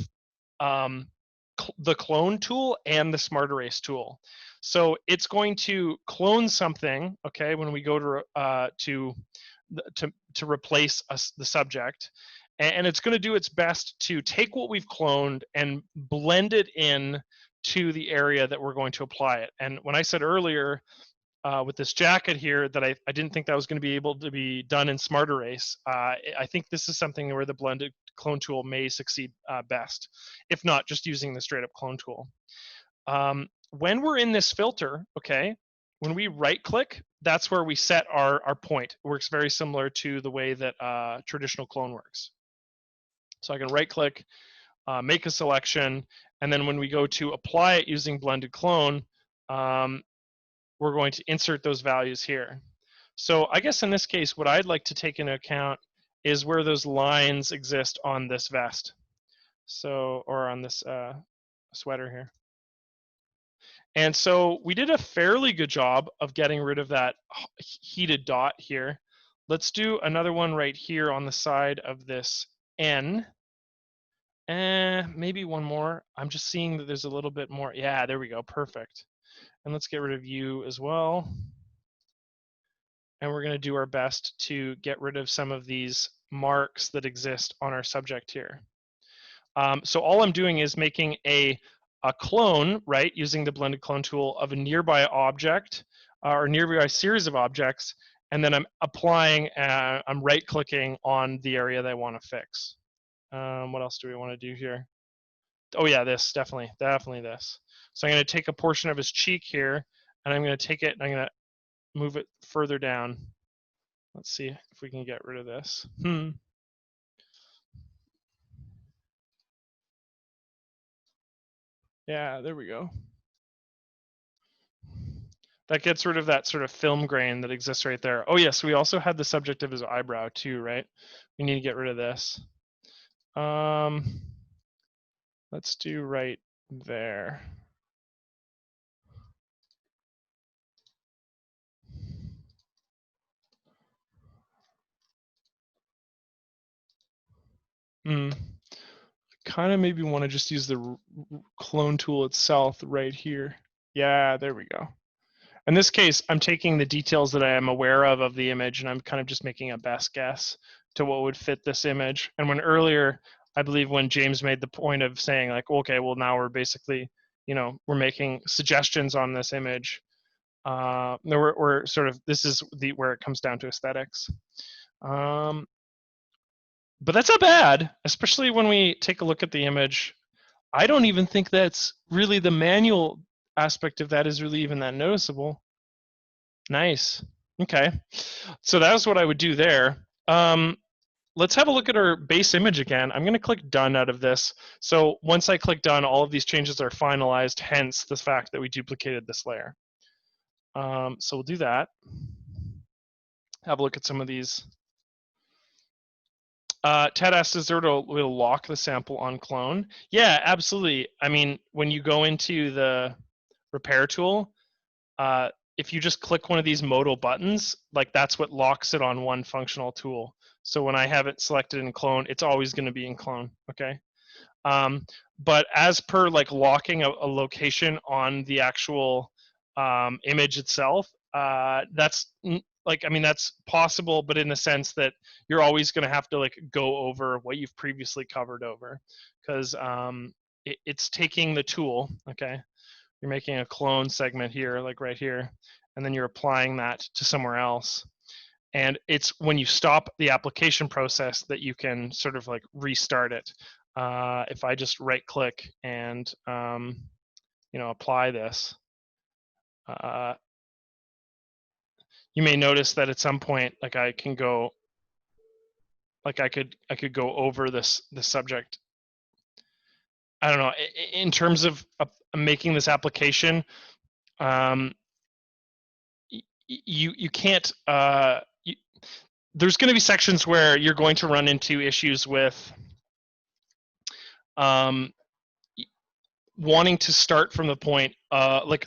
the clone tool and the smart erase tool. So it's going to clone something, okay, when we go to replace the subject, and it's going to do its best to take what we've cloned and blend it in to the area that we're going to apply it. And when I said earlier with this jacket here that I didn't think that was going to be able to be done in smart erase, I think this is something where the blended clone tool may succeed best, if not just using the straight up clone tool. When we're in this filter, okay, when we right click, that's where we set our point. It works very similar to the way that traditional clone works. So I can right click, make a selection, and then when we go to apply it using blended clone, we're going to insert those values here. So I guess in this case, what I'd like to take into account is where those lines exist on this vest. So, or on this sweater here. And so we did a fairly good job of getting rid of that heated dot here. Let's do another one right here on the side of this N. Maybe one more. I'm just seeing that there's a little bit more. Yeah, there we go. Perfect. And let's get rid of U as well. And we're going to do our best to get rid of some of these marks that exist on our subject here. So all I'm doing is making a clone, right, using the blended clone tool of a nearby object or nearby series of objects, and then I'm applying, I'm right-clicking on the area that I want to fix. What else do we want to do here? Oh yeah, this, definitely this. So I'm going to take a portion of his cheek here, and I'm going to take it and I'm going to move it further down. Let's see if we can get rid of this. Yeah, there we go. That gets rid of that sort of film grain that exists right there. Oh yes, we also had the subject of his eyebrow too, right? We need to get rid of this. Let's do right there. Kind of maybe want to just use the clone tool itself right here. Yeah, there we go. In this case, I'm taking the details that I am aware of the image, and I'm kind of just making a best guess to what would fit this image. And when earlier, I believe when James made the point of saying like, okay, well now we're basically, we're making suggestions on this image. We're sort of, this is where it comes down to aesthetics. But that's not bad, especially when we take a look at the image. I don't even think that's really the manual aspect of that is really even that noticeable. Nice. Okay. So that's what I would do there. Let's have a look at our base image again. I'm going to click done out of this. So once I click done, all of these changes are finalized, hence the fact that we duplicated this layer. So we'll do that. Have a look at some of these. Ted asks, is there a way to lock the sample on clone? Yeah, absolutely. I mean, when you go into the repair tool, if you just click one of these modal buttons, like that's what locks it on one functional tool. So when I have it selected in clone, it's always going to be in clone, okay? But as per like locking a location on the actual image itself, that's like, I mean, that's possible, but in the sense that you're always going to have to like go over what you've previously covered over, because it's taking the tool, okay? You're making a clone segment here, like right here, and then you're applying that to somewhere else. And it's when you stop the application process that you can sort of like restart it. If I just right click and apply this, you may notice that at some point, like I can go, like I could go over the subject. I don't know, in terms of making this application, you can't, there's going to be sections where you're going to run into issues with wanting to start from the point, like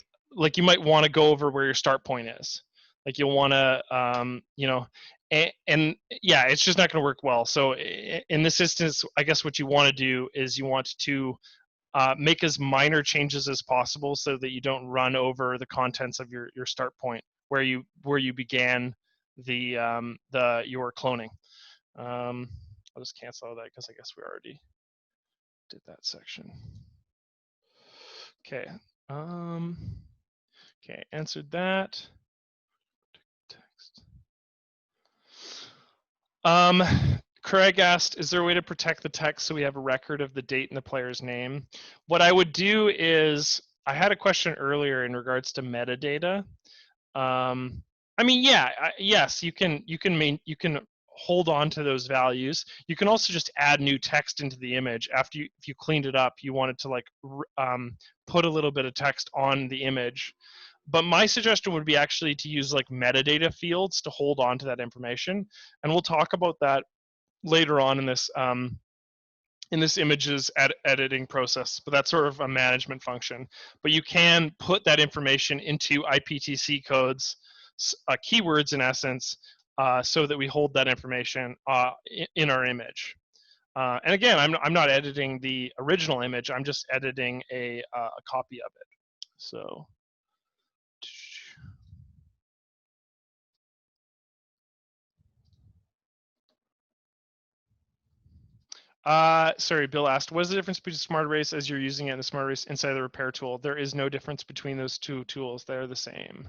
you might want to go over where your start point is. Like you'll want to, and yeah, it's just not going to work well. So in this instance, I guess what you want to do is you want to make as minor changes as possible so that you don't run over the contents of your start point where you began your cloning. I'll just cancel all that because I guess we already did that section. Okay. Okay, answered that. Text. Craig asked, is there a way to protect the text so we have a record of the date and the player's name? What I would do is, I had a question earlier in regards to metadata. I mean, yeah, yes, you can hold on to those values. You can also just add new text into the image after if you cleaned it up. You wanted to like put a little bit of text on the image. But my suggestion would be actually to use like metadata fields to hold on to that information. And we'll talk about that later on in this images editing process, but that's sort of a management function. But you can put that information into IPTC codes, keywords in essence, so that we hold that information in our image. And again, I'm not editing the original image. I'm just editing a copy of it. So. Sorry, Bill asked, what is the difference between Smart Erase as you're using it and the Smart Erase inside the repair tool? There is no difference between those two tools. They're the same.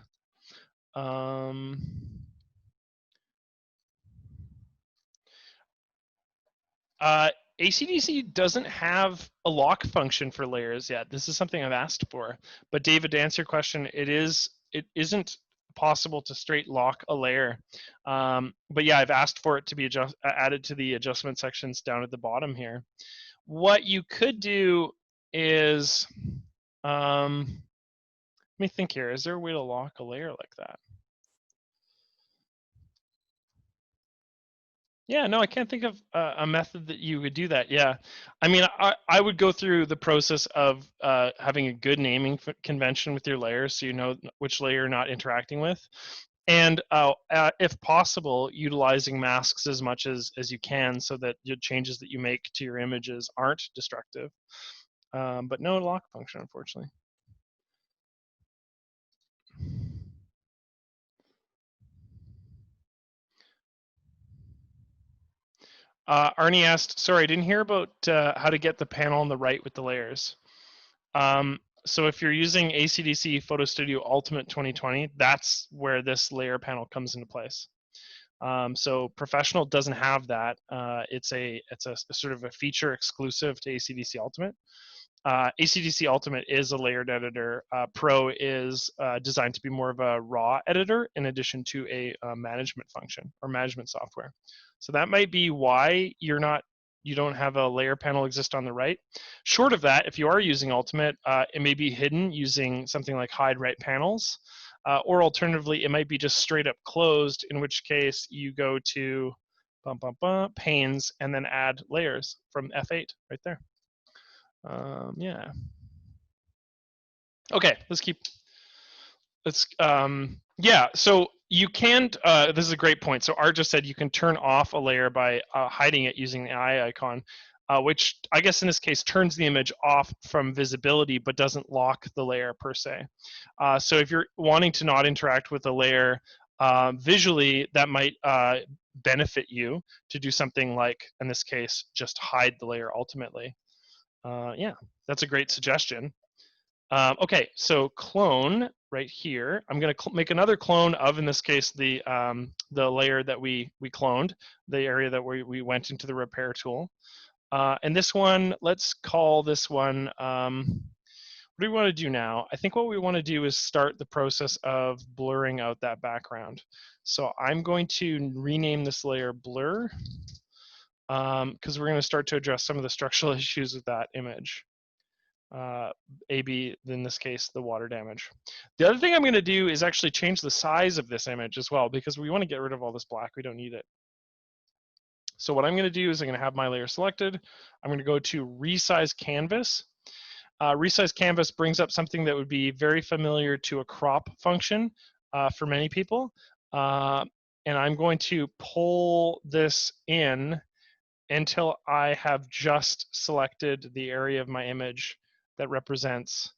ACDC doesn't have a lock function for layers yet. This is something I've asked for. But David, to answer your question, it isn't possible to straight lock a layer. But yeah, I've asked for it to be added to the adjustment sections down at the bottom here. What you could do is, let me think here. Is there a way to lock a layer like that? Yeah, no, I can't think of a method that you would do that. Yeah, I mean, I would go through the process of having a good naming convention with your layers, so you know which layer you're not interacting with, and if possible, utilizing masks as much as you can, so that the changes that you make to your images aren't destructive. But no lock function, unfortunately. Arnie asked, sorry, I didn't hear about how to get the panel on the right with the layers. So if you're using ACDC Photo Studio Ultimate 2020, that's where this layer panel comes into place. So Professional doesn't have that. It's a sort of a feature exclusive to ACDC Ultimate. ACDC Ultimate is a layered editor. Pro is designed to be more of a raw editor in addition to a management function or management software. So that might be why you don't have a layer panel exist on the right. Short of that, if you are using Ultimate, it may be hidden using something like hide right panels, or alternatively, it might be just straight up closed, in which case you go to panes and then add layers from F8 right there. Yeah. Okay, yeah, so you can't, this is a great point. So Art just said you can turn off a layer by hiding it using the eye icon, which I guess in this case turns the image off from visibility, but doesn't lock the layer per se. So if you're wanting to not interact with a layer visually, that might benefit you to do something like, in this case, just hide the layer ultimately. Yeah, that's a great suggestion. Okay, so clone right here. I'm going to make another clone of, in this case, the layer that we cloned, the area that we went into the repair tool. And this one, let's call this one, what do we want to do now? I think what we want to do is start the process of blurring out that background. So I'm going to rename this layer blur, because we're going to start to address some of the structural issues with that image. AB, in this case, the water damage. The other thing I'm going to do is actually change the size of this image as well, because we want to get rid of all this black. We don't need it. So what I'm going to do is I'm going to have my layer selected. I'm going to go to resize canvas. Resize canvas brings up something that would be very familiar to a crop function for many people. And I'm going to pull this in until I have just selected the area of my image that represents,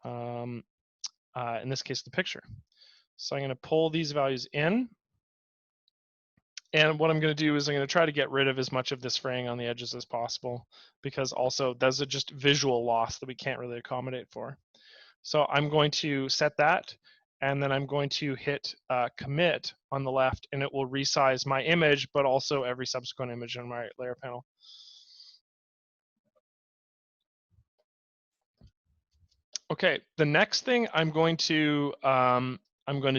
in this case, the picture. So I'm going to pull these values in. And what I'm going to do is I'm going to try to get rid of as much of this fraying on the edges as possible, because also that's a just visual loss that we can't really accommodate for. So I'm going to set that, and then I'm going to hit commit on the left, and it will resize my image, but also every subsequent image in my layer panel. Okay, the next thing I'm going to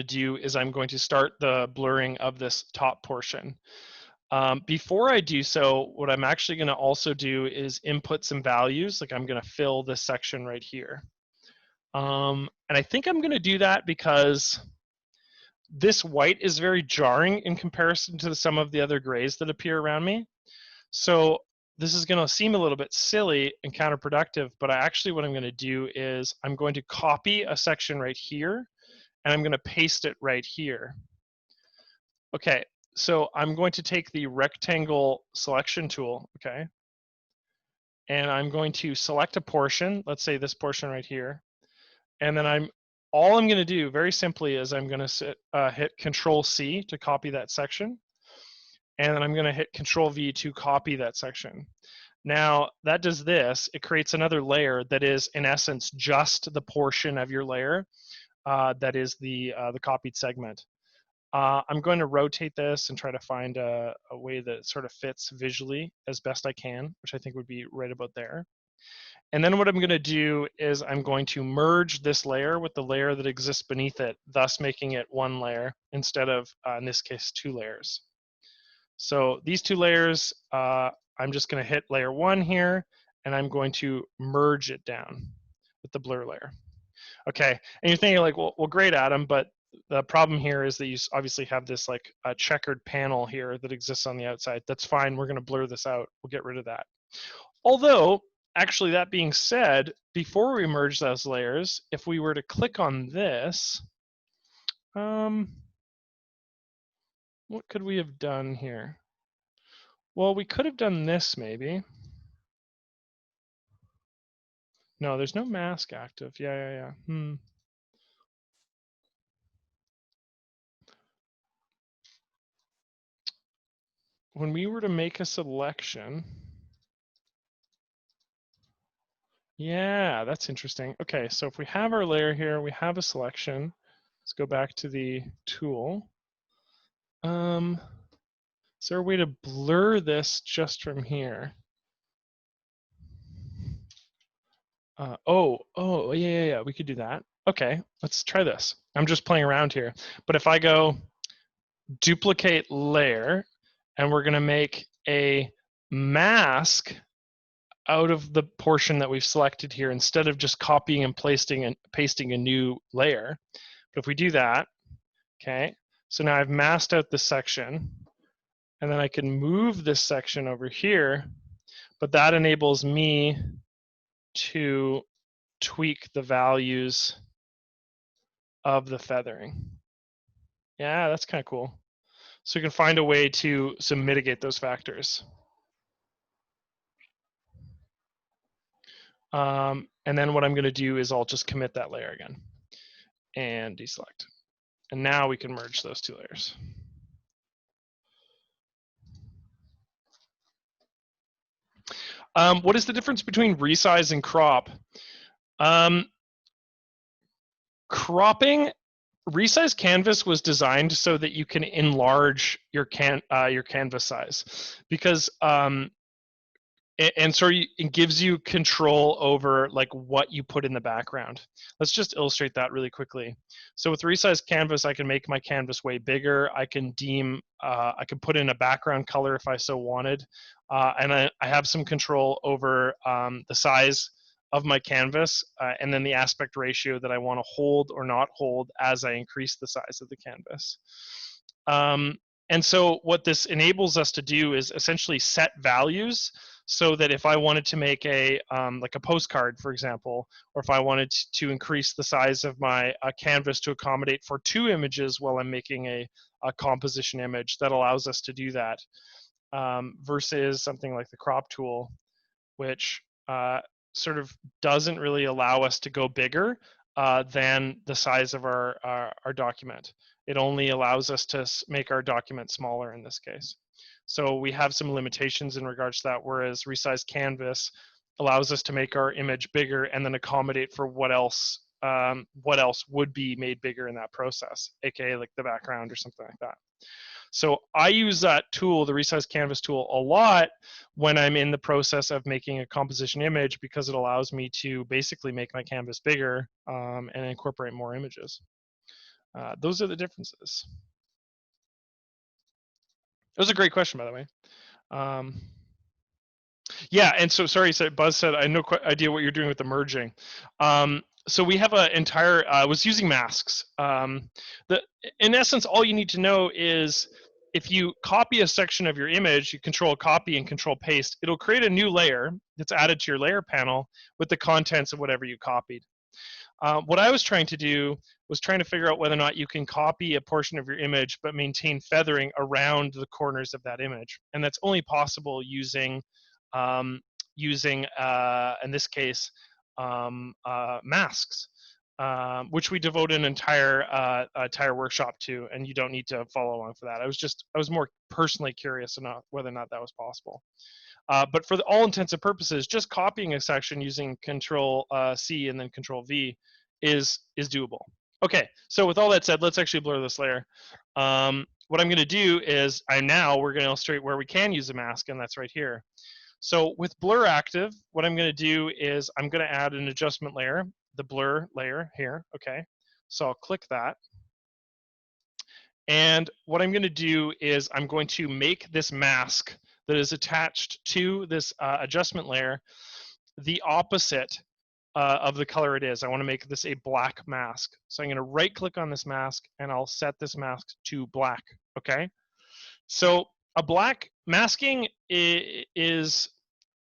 do is I'm going to start the blurring of this top portion. Before I do so, what I'm actually going to also do is input some values. Like I'm going to fill this section right here. And I think I'm going to do that because this white is very jarring in comparison to some of the other grays that appear around me. So this is going to seem a little bit silly and counterproductive, but what I'm going to do is I'm going to copy a section right here, and I'm going to paste it right here. Okay, so I'm going to take the rectangle selection tool, okay, and I'm going to select a portion, let's say this portion right here, and then all I'm going to do very simply is I'm going to hit Control C to copy that section, and then I'm going to hit Control V to copy that section. Now that does this, it creates another layer that is in essence just the portion of your layer that is the copied segment. I'm going to rotate this and try to find a way that sort of fits visually as best I can, which I think would be right about there. And then what I'm going to do is I'm going to merge this layer with the layer that exists beneath it, thus making it one layer instead of, in this case, two layers. So these two layers, I'm just going to hit layer one here, and I'm going to merge it down with the blur layer. Okay, and you're thinking like, well, great, Adam, but the problem here is that you obviously have this like a checkered panel here that exists on the outside. That's fine, we're going to blur this out. We'll get rid of that. Although, actually, that being said, before we merge those layers, if we were to click on this, what could we have done here? Well, we could have done this maybe. No, there's no mask active. Yeah. When we were to make a selection, yeah, that's interesting. Okay, so if we have our layer here, we have a selection. Let's go back to the tool. Is there a way to blur this just from here? Yeah, we could do that. Okay, let's try this. I'm just playing around here. But if I go duplicate layer, and we're gonna make a mask out of the portion that we've selected here instead of just copying and pasting a new layer. But if we do that, okay, so now I've masked out this section, and then I can move this section over here, but that enables me to tweak the values of the feathering. Yeah, that's kind of cool. So you can find a way to mitigate those factors. And then what I'm going to do is I'll just commit that layer again and deselect. And now we can merge those two layers. What is the difference between resize and crop? Cropping, resize canvas was designed so that you can enlarge your canvas size, because and so it gives you control over like what you put in the background. Let's just illustrate that really quickly. So with resize canvas, I can make my canvas way bigger. I can I can put in a background color if I so wanted, and I have some control over the size of my canvas, and then the aspect ratio that I want to hold or not hold as I increase the size of the canvas. And so what this enables us to do is essentially set values, so that if I wanted to make like a postcard, for example, or if I wanted to increase the size of my canvas to accommodate for 2 images while I'm making a composition image, that allows us to do that, versus something like the crop tool, which sort of doesn't really allow us to go bigger than the size of our document. It only allows us to make our document smaller in this case. So we have some limitations in regards to that, whereas resize canvas allows us to make our image bigger and then accommodate for what else would be made bigger in that process, aka like the background or something like that. So I use that tool, the resize canvas tool, a lot when I'm in the process of making a composition image, because it allows me to basically make my canvas bigger and incorporate more images. Those are the differences. It was a great question, by the way. Yeah, and so sorry, Buzz said, I have no idea what you're doing with the merging. So we have an entire, I was using masks. In essence, all you need to know is if you copy a section of your image, you control copy and control paste, it'll create a new layer that's added to your layer panel with the contents of whatever you copied. What I was trying to do was trying to figure out whether or not you can copy a portion of your image but maintain feathering around the corners of that image. And that's only possible using, in this case, masks, which we devote an entire workshop to, and you don't need to follow along for that. I was more personally curious about whether or not that was possible. But for all intents and purposes, just copying a section using Control C and then Control V is doable. Okay, so with all that said, let's actually blur this layer. What I'm going to do is we're going to illustrate where we can use a mask, and that's right here. So with blur active, what I'm going to do is I'm going to add an adjustment layer, the blur layer here. Okay, so I'll click that. And what I'm going to do is I'm going to make this mask that is attached to this adjustment layer the opposite of the color it is. I want to make this a black mask. So I'm going to right click on this mask and I'll set this mask to black. Okay. So a black masking is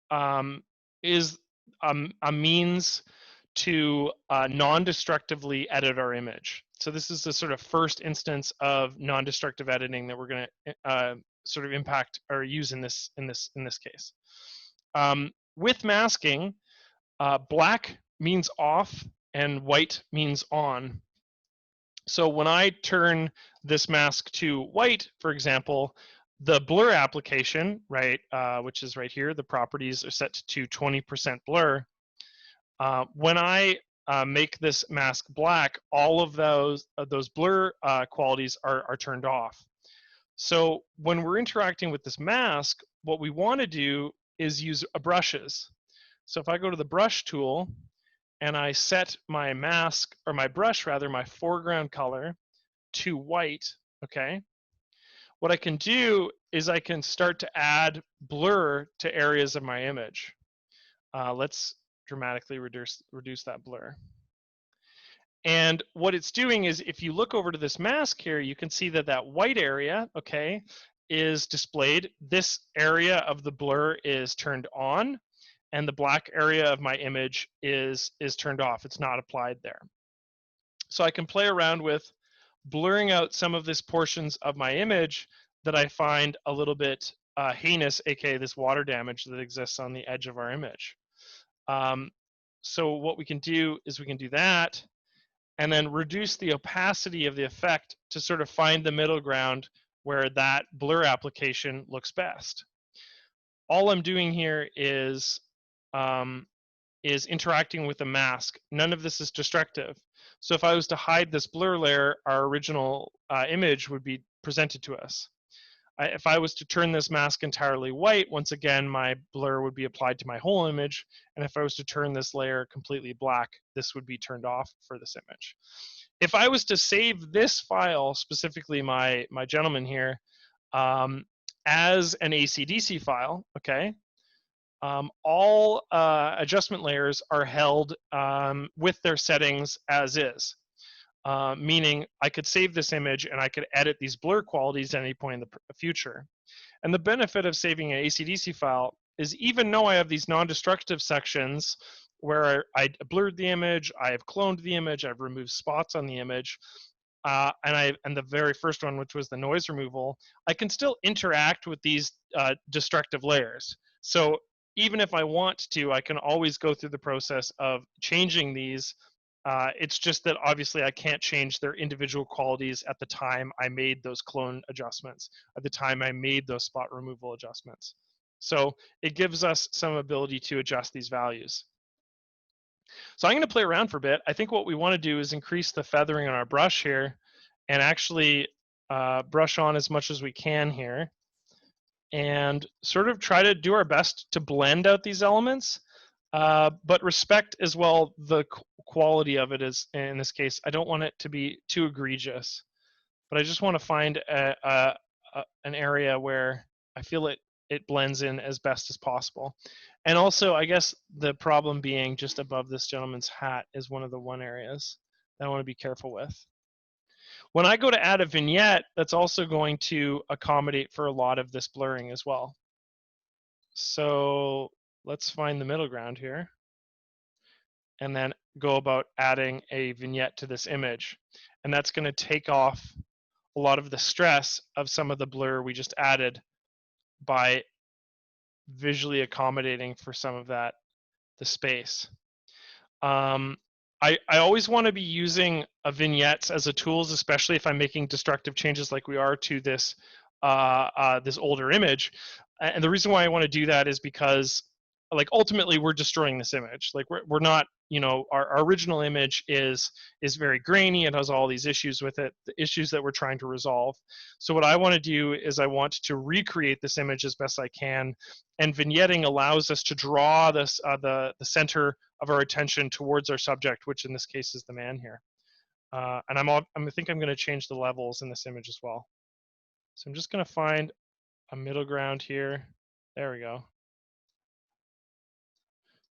a means to non-destructively edit our image. So this is the sort of first instance of non-destructive editing that we're going to sort of impact or use in this case. With masking, black means off and white means on. So when I turn this mask to white, for example, the blur application, right, which is right here, the properties are set to 20% blur. When I make this mask black, all of those blur qualities are turned off. So when we're interacting with this mask, what we want to do is use brushes. So if I go to the brush tool and I set my mask, or my brush rather, my foreground color to white, okay, what I can do is I can start to add blur to areas of my image. Let's dramatically reduce that blur. And what it's doing is, if you look over to this mask here, you can see that that white area, okay, is displayed. This area of the blur is turned on, and the black area of my image is turned off. It's not applied there. So I can play around with blurring out some of these portions of my image that I find a little bit heinous, aka this water damage that exists on the edge of our image. So what we can do is we can do that and then reduce the opacity of the effect to sort of find the middle ground where that blur application looks best. All I'm doing here is interacting with the mask. None of this is destructive. So if I was to hide this blur layer, our original image would be presented to us. If I was to turn this mask entirely white, once again, my blur would be applied to my whole image. And if I was to turn this layer completely black, this would be turned off for this image. If I was to save this file, specifically my gentleman here, as an AC/DC file, okay, all adjustment layers are held with their settings as is. Meaning I could save this image and I could edit these blur qualities at any point in the future. And the benefit of saving an AC/DC file is, even though I have these non-destructive sections where I blurred the image, I have cloned the image, I've removed spots on the image, and the very first one, which was the noise removal, I can still interact with these destructive layers. So even if I want to, I can always go through the process of changing these. It's just that obviously I can't change their individual qualities at the time I made those clone adjustments, at the time I made those spot removal adjustments. So it gives us some ability to adjust these values. So I'm going to play around for a bit. I think what we want to do is increase the feathering on our brush here and actually brush on as much as we can here and sort of try to do our best to blend out these elements, but respect as well the quality of it. Is, in this case, I don't want it to be too egregious, but I just want to find an area where I feel it it blends in as best as possible. And also, I guess the problem being just above this gentleman's hat is one of the areas that I want to be careful with. When I go to add a vignette, that's also going to accommodate for a lot of this blurring as well. So let's find the middle ground here and then go about adding a vignette to this image. And that's going to take off a lot of the stress of some of the blur we just added by visually accommodating for some of that, the space. I always want to be using vignettes as a tools, especially if I'm making destructive changes like we are to this this older image. And the reason why I want to do that is because, like, ultimately we're destroying this image. Like we're not, you know, our original image is very grainy. It has all these issues with it, the issues that we're trying to resolve. So what I want to do is I want to recreate this image as best I can, and vignetting allows us to draw this the center of our attention towards our subject, which in this case is the man here. And I think I'm going to change the levels in this image as well. So I'm just going to find a middle ground here. There we go.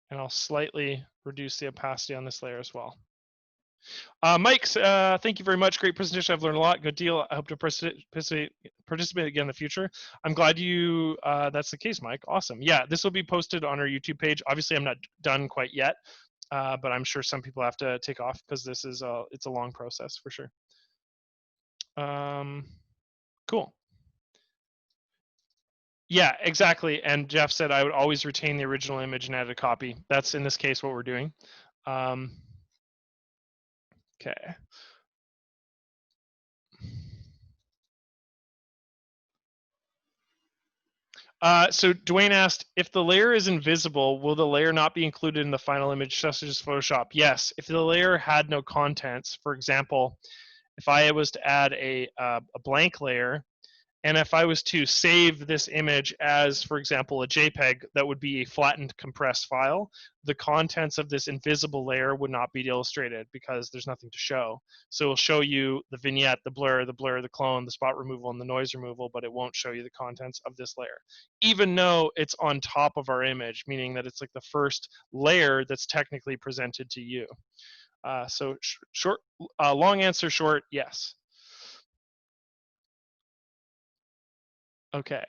And I'll slightly reduce the opacity on this layer as well. Mike, thank you very much. Great presentation. I've learned a lot. Good deal. I hope to participate again in the future. I'm glad you that's the case, Mike. Awesome. Yeah, this will be posted on our YouTube page. Obviously, I'm not done quite yet, but I'm sure some people have to take off because this is it's a long process for sure. Cool. Yeah, exactly. And Jeff said I would always retain the original image and add a copy. That's in this case what we're doing. Okay. So Dwayne asked, if the layer is invisible, will the layer not be included in the final image such as Photoshop? Yes. If the layer had no contents, for example, if I was to add a blank layer, and if I was to save this image as, for example, a JPEG, that would be a flattened compressed file, the contents of this invisible layer would not be illustrated because there's nothing to show. So it'll show you the vignette, the blur, the clone, the spot removal, and the noise removal, but it won't show you the contents of this layer, even though it's on top of our image, meaning that it's like the first layer that's technically presented to you. So short, long answer short, yes. Okay.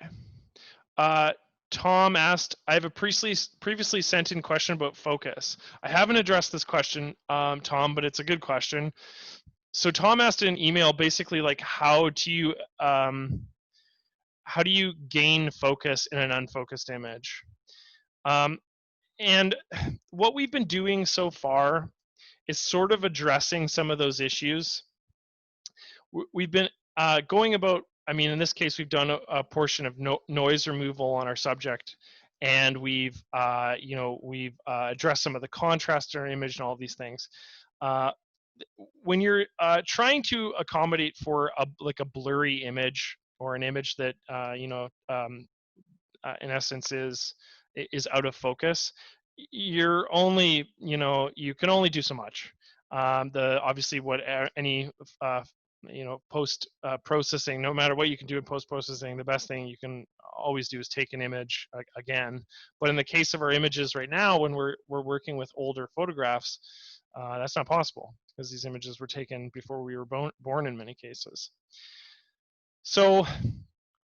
Tom asked, I have a previously sent in question about focus. I haven't addressed this question, Tom, but it's a good question. So Tom asked in an email basically like, how do you gain focus in an unfocused image? And what we've been doing so far is sort of addressing some of those issues. We've been going about, I mean, in this case, we've done a portion of noise removal on our subject, and we've, addressed some of the contrast in our image and all of these things. When you're trying to accommodate for like a blurry image or an image that, in essence is out of focus, you're only, you can only do so much. Obviously what any post processing, no matter what you can do in post processing, the best thing you can always do is take an image again. But in the case of our images right now, when we're working with older photographs, that's not possible because these images were taken before we were born in many cases. So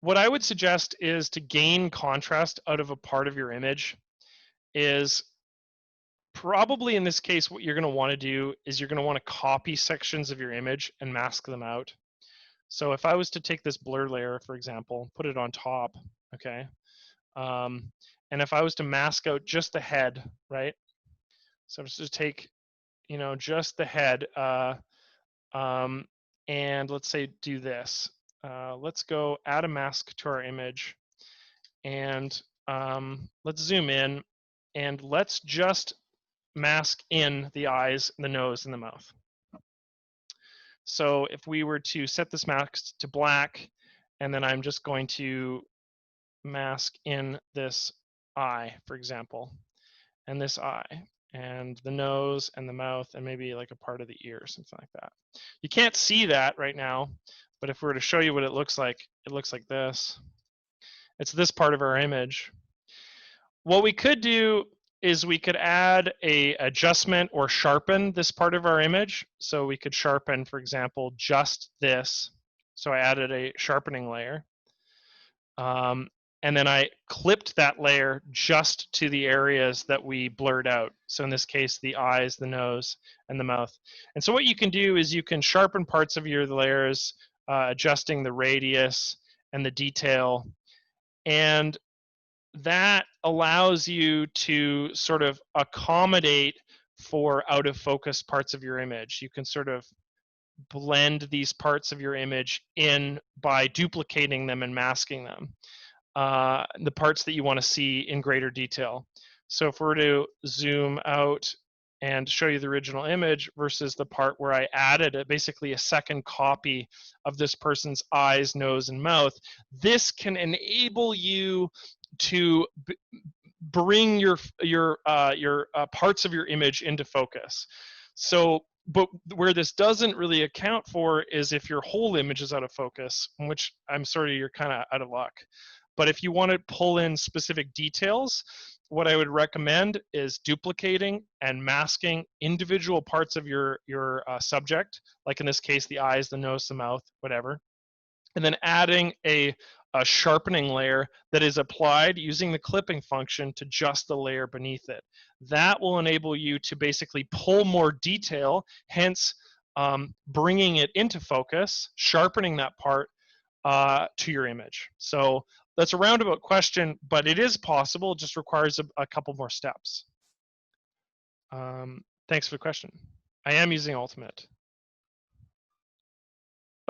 what I would suggest is to gain contrast out of a part of your image is probably in this case, what you're going to want to do is you're going to want to copy sections of your image and mask them out. So if I was to take this blur layer, for example, put it on top, okay, and if I was to mask out just the head, right? So I'm just to take, just the head, and let's say do this. Let's go add a mask to our image, and let's zoom in, and let's just mask in the eyes, the nose, and the mouth. So if we were to set this mask to black, and then I'm just going to mask in this eye, for example, and this eye, and the nose, and the mouth, and maybe like a part of the ear, something like that. You can't see that right now, but if we were to show you what it looks like this. It's this part of our image. What we could do is we could add a adjustment or sharpen this part of our image. So we could sharpen, for example, just this. So I added a sharpening layer. And then I clipped that layer just to the areas that we blurred out. So in this case, the eyes, the nose, and the mouth. And so what you can do is you can sharpen parts of your layers, adjusting the radius and the detail. And that allows you to sort of accommodate for out of focus parts of your image. You can sort of blend these parts of your image in by duplicating them and masking them. The parts that you want to see in greater detail. So if we're to zoom out and show you the original image versus the part where I added basically a second copy of this person's eyes, nose, and mouth, this can enable you to bring your parts of your image into focus. So, but where this doesn't really account for is if your whole image is out of focus, which I'm sorry, you're kind of out of luck. But if you want to pull in specific details, what I would recommend is duplicating and masking individual parts of your subject, like in this case, the eyes, the nose, the mouth, whatever, and then adding a sharpening layer that is applied using the clipping function to just the layer beneath it. That will enable you to basically pull more detail, hence bringing it into focus, sharpening that part to your image. So that's a roundabout question, but it is possible. It just requires a couple more steps. Thanks for the question. I am using Ultimate.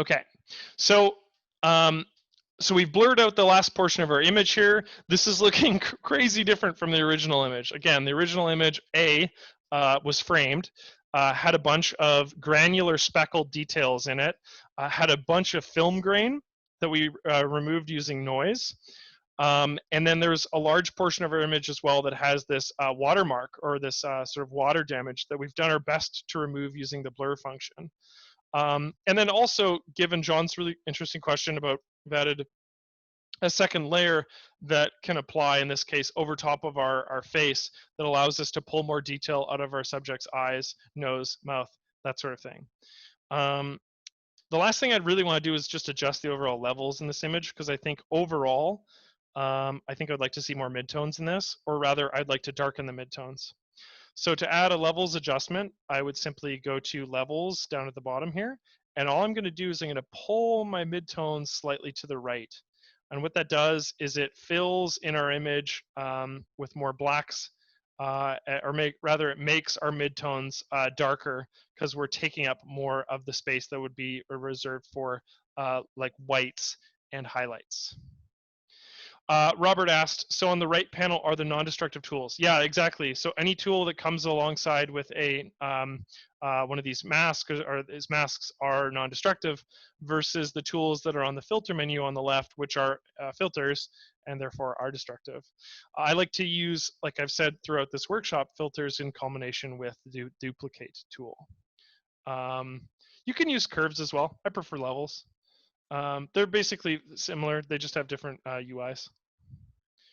Okay, so so we've blurred out the last portion of our image here. This is looking crazy different from the original image. Again, the original image A was framed, had a bunch of granular speckled details in it, had a bunch of film grain that we removed using noise. And then there's a large portion of our image as well that has this watermark or this sort of water damage that we've done our best to remove using the blur function. And then also, given John's really interesting question about we've added a second layer that can apply, in this case, over top of our face that allows us to pull more detail out of our subject's eyes, nose, mouth, that sort of thing. The last thing I'd really want to do is just adjust the overall levels in this image, because I think overall, I think I'd like to see more midtones in this, or rather, I'd like to darken the midtones. So to add a levels adjustment, I would simply go to levels down at the bottom here. And all I'm going to do is I'm going to pull my midtones slightly to the right. And what that does is it fills in our image with more blacks, or it makes our midtones darker because we're taking up more of the space that would be reserved for like whites and highlights. Robert asked, so on the right panel are the non-destructive tools? Yeah, exactly. So any tool that comes alongside with a one of these masks, or these masks are non-destructive, versus the tools that are on the filter menu on the left, which are filters and therefore are destructive. I like to use, like I've said throughout this workshop, filters in combination with the duplicate tool. You can use curves as well. I prefer levels. They're basically similar. They just have different UIs.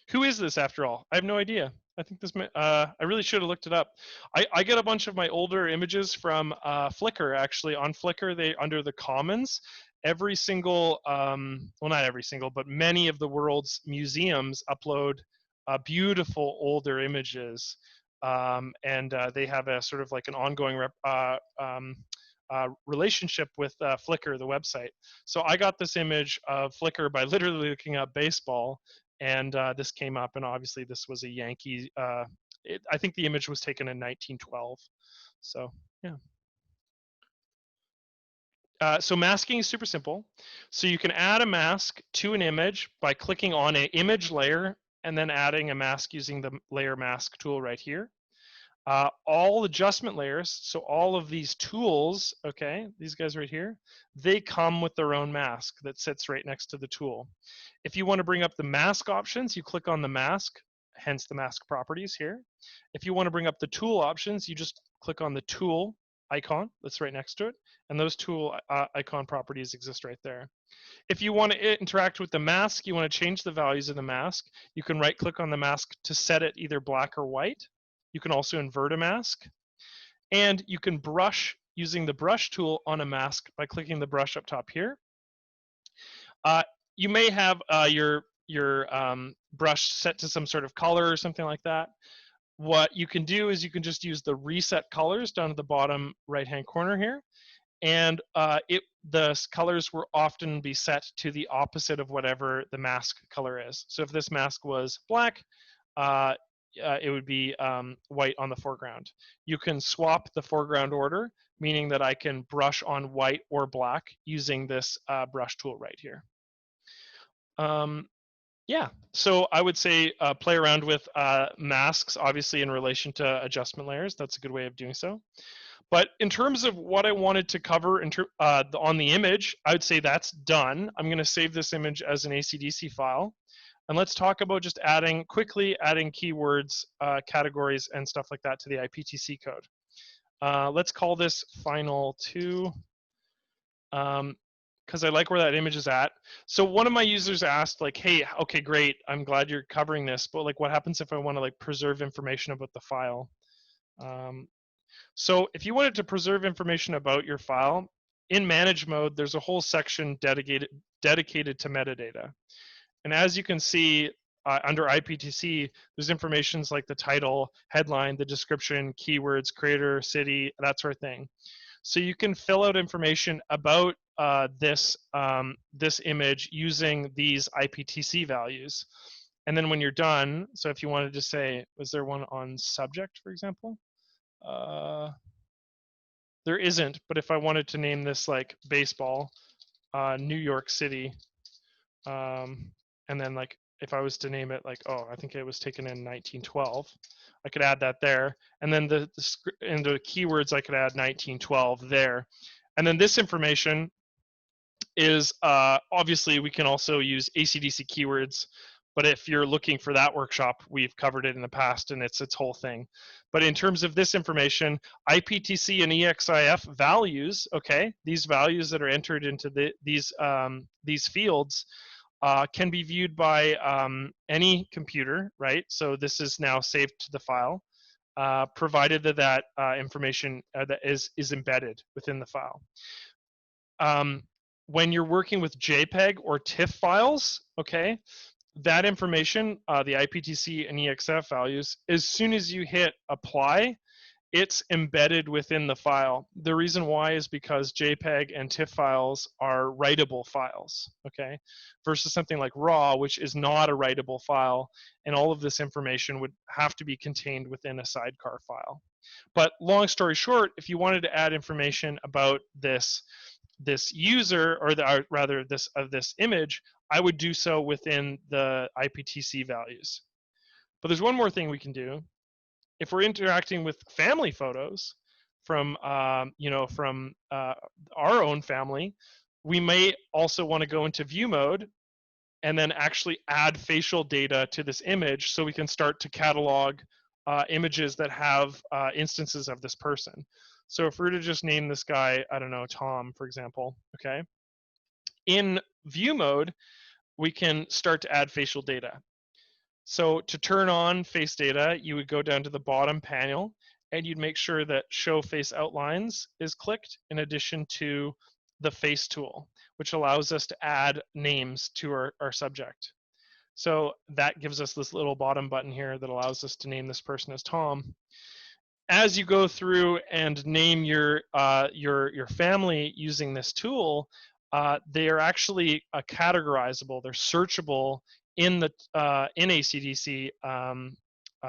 Who is this after all? I have no idea. I think this, I really should have looked it up. I get a bunch of my older images from Flickr, actually. On Flickr, they, under the comments, every single, well, not every single, but many of the world's museums upload beautiful older images. And they have a sort of like an ongoing relationship with Flickr, the website. So I got this image of Flickr by literally looking up baseball, and this came up, and obviously this was a Yankee. I think the image was taken in 1912. So yeah. So masking is super simple. So you can add a mask to an image by clicking on an image layer and then adding a mask using the layer mask tool right here. All adjustment layers, so all of these tools, okay, these guys right here, they come with their own mask that sits right next to the tool. If you want to bring up the mask options, you click on the mask, hence the mask properties here. If you want to bring up the tool options, you just click on the tool icon that's right next to it, and those tool icon properties exist right there. If you want to interact with the mask, you want to change the values of the mask, you can right click on the mask to set it either black or white. You can also invert a mask, and you can brush using the brush tool on a mask by clicking the brush up top here. You may have your brush set to some sort of color or something like that. What you can do is you can just use the reset colors down at the bottom right hand corner here, and the colors will often be set to the opposite of whatever the mask color is. So if this mask was black, it would be white on the foreground. You can swap the foreground order, meaning that I can brush on white or black using this brush tool right here. Yeah, so I would say play around with masks, obviously in relation to adjustment layers. That's a good way of doing so. But in terms of what I wanted to cover on the image, I would say that's done. I'm going to save this image as an ACDC file. And let's talk about just quickly adding keywords, categories, and stuff like that to the IPTC code. Let's call this final 2. Because I like where that image is at. So one of my users asked, like, hey, okay, great, I'm glad you're covering this, but like, what happens if I want to like preserve information about the file? So if you wanted to preserve information about your file, in manage mode, there's a whole section dedicated to metadata. And as you can see, under IPTC, there's informations like the title, headline, the description, keywords, creator, city, that sort of thing. So you can fill out information about this image using these IPTC values. And then when you're done, so if you wanted to say, was there one on subject, for example? There isn't, but if I wanted to name this like baseball, New York City, and then like if I was to name it like, oh, I think it was taken in 1912, I could add that there. And then in the keywords, I could add 1912 there. And then this information is obviously we can also use ACDC keywords, but if you're looking for that workshop, we've covered it in the past and it's its whole thing. But in terms of this information, IPTC and EXIF values, okay, these values that are entered into these fields can be viewed by any computer, right? So this is now saved to the file, provided that that information that is embedded within the file. When you're working with JPEG or TIFF files, okay, that information, the IPTC and EXIF values, as soon as you hit apply, it's embedded within the file. The reason why is because JPEG and TIFF files are writable files, okay, versus something like RAW, which is not a writable file, and all of this information would have to be contained within a sidecar file. But long story short, if you wanted to add information about this user, or rather this image, I would do so within the IPTC values. But there's one more thing we can do. If we're interacting with family photos from our own family, we may also want to go into view mode and then actually add facial data to this image so we can start to catalog images that have instances of this person. So if we were to just name this guy, I don't know, Tom, for example, okay? In view mode, we can start to add facial data. So to turn on face data, you would go down to the bottom panel and you'd make sure that show face outlines is clicked in addition to the face tool, which allows us to add names to our subject. So that gives us this little bottom button here that allows us to name this person as Tom. As you go through and name your family using this tool, they are actually categorizable. They're searchable in ACDC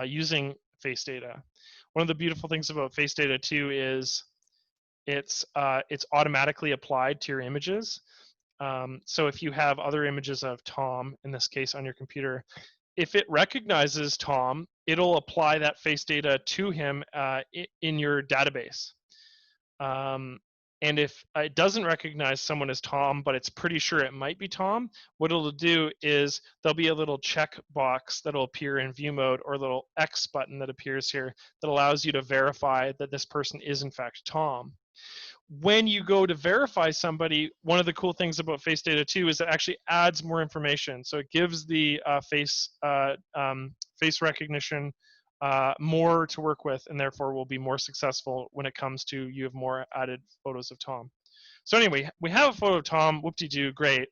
using face data. One of the beautiful things about face data too is it's automatically applied to your images. So if you have other images of Tom, in this case on your computer, if it recognizes Tom, it'll apply that face data to him in your database. And if it doesn't recognize someone as Tom, but it's pretty sure it might be Tom, what it'll do is there'll be a little check box that'll appear in view mode, or a little X button that appears here that allows you to verify that this person is in fact Tom. When you go to verify somebody, one of the cool things about face data 2 is it actually adds more information. So it gives the face recognition more to work with, and therefore will be more successful when it comes to you have more added photos of Tom. So anyway, we have a photo of Tom, whoop-de-doo, great.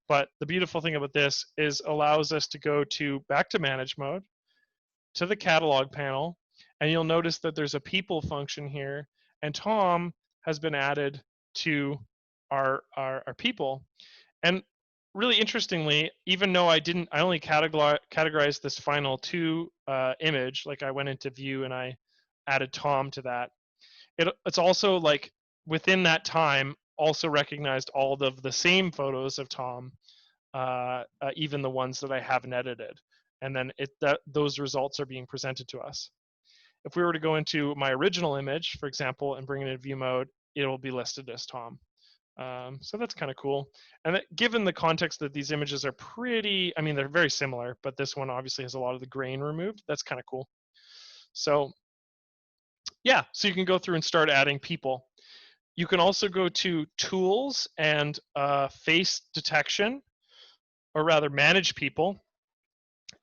But the beautiful thing about this is allows us to go back to manage mode, to the catalog panel, and you'll notice that there's a people function here, and Tom has been added to our people. And really interestingly, even though I only categorized this final 2 image, like I went into view and I added Tom to that, it's also like within that time also recognized all of the same photos of Tom, even the ones that I haven't edited. And then those results are being presented to us. If we were to go into my original image, for example, and bring it in view mode, it will be listed as Tom. So that's kind of cool. And given the context that these images are pretty, I mean, they're very similar, but this one obviously has a lot of the grain removed. That's kind of cool. So yeah, so you can go through and start adding people. You can also go to tools and face detection, or rather manage people.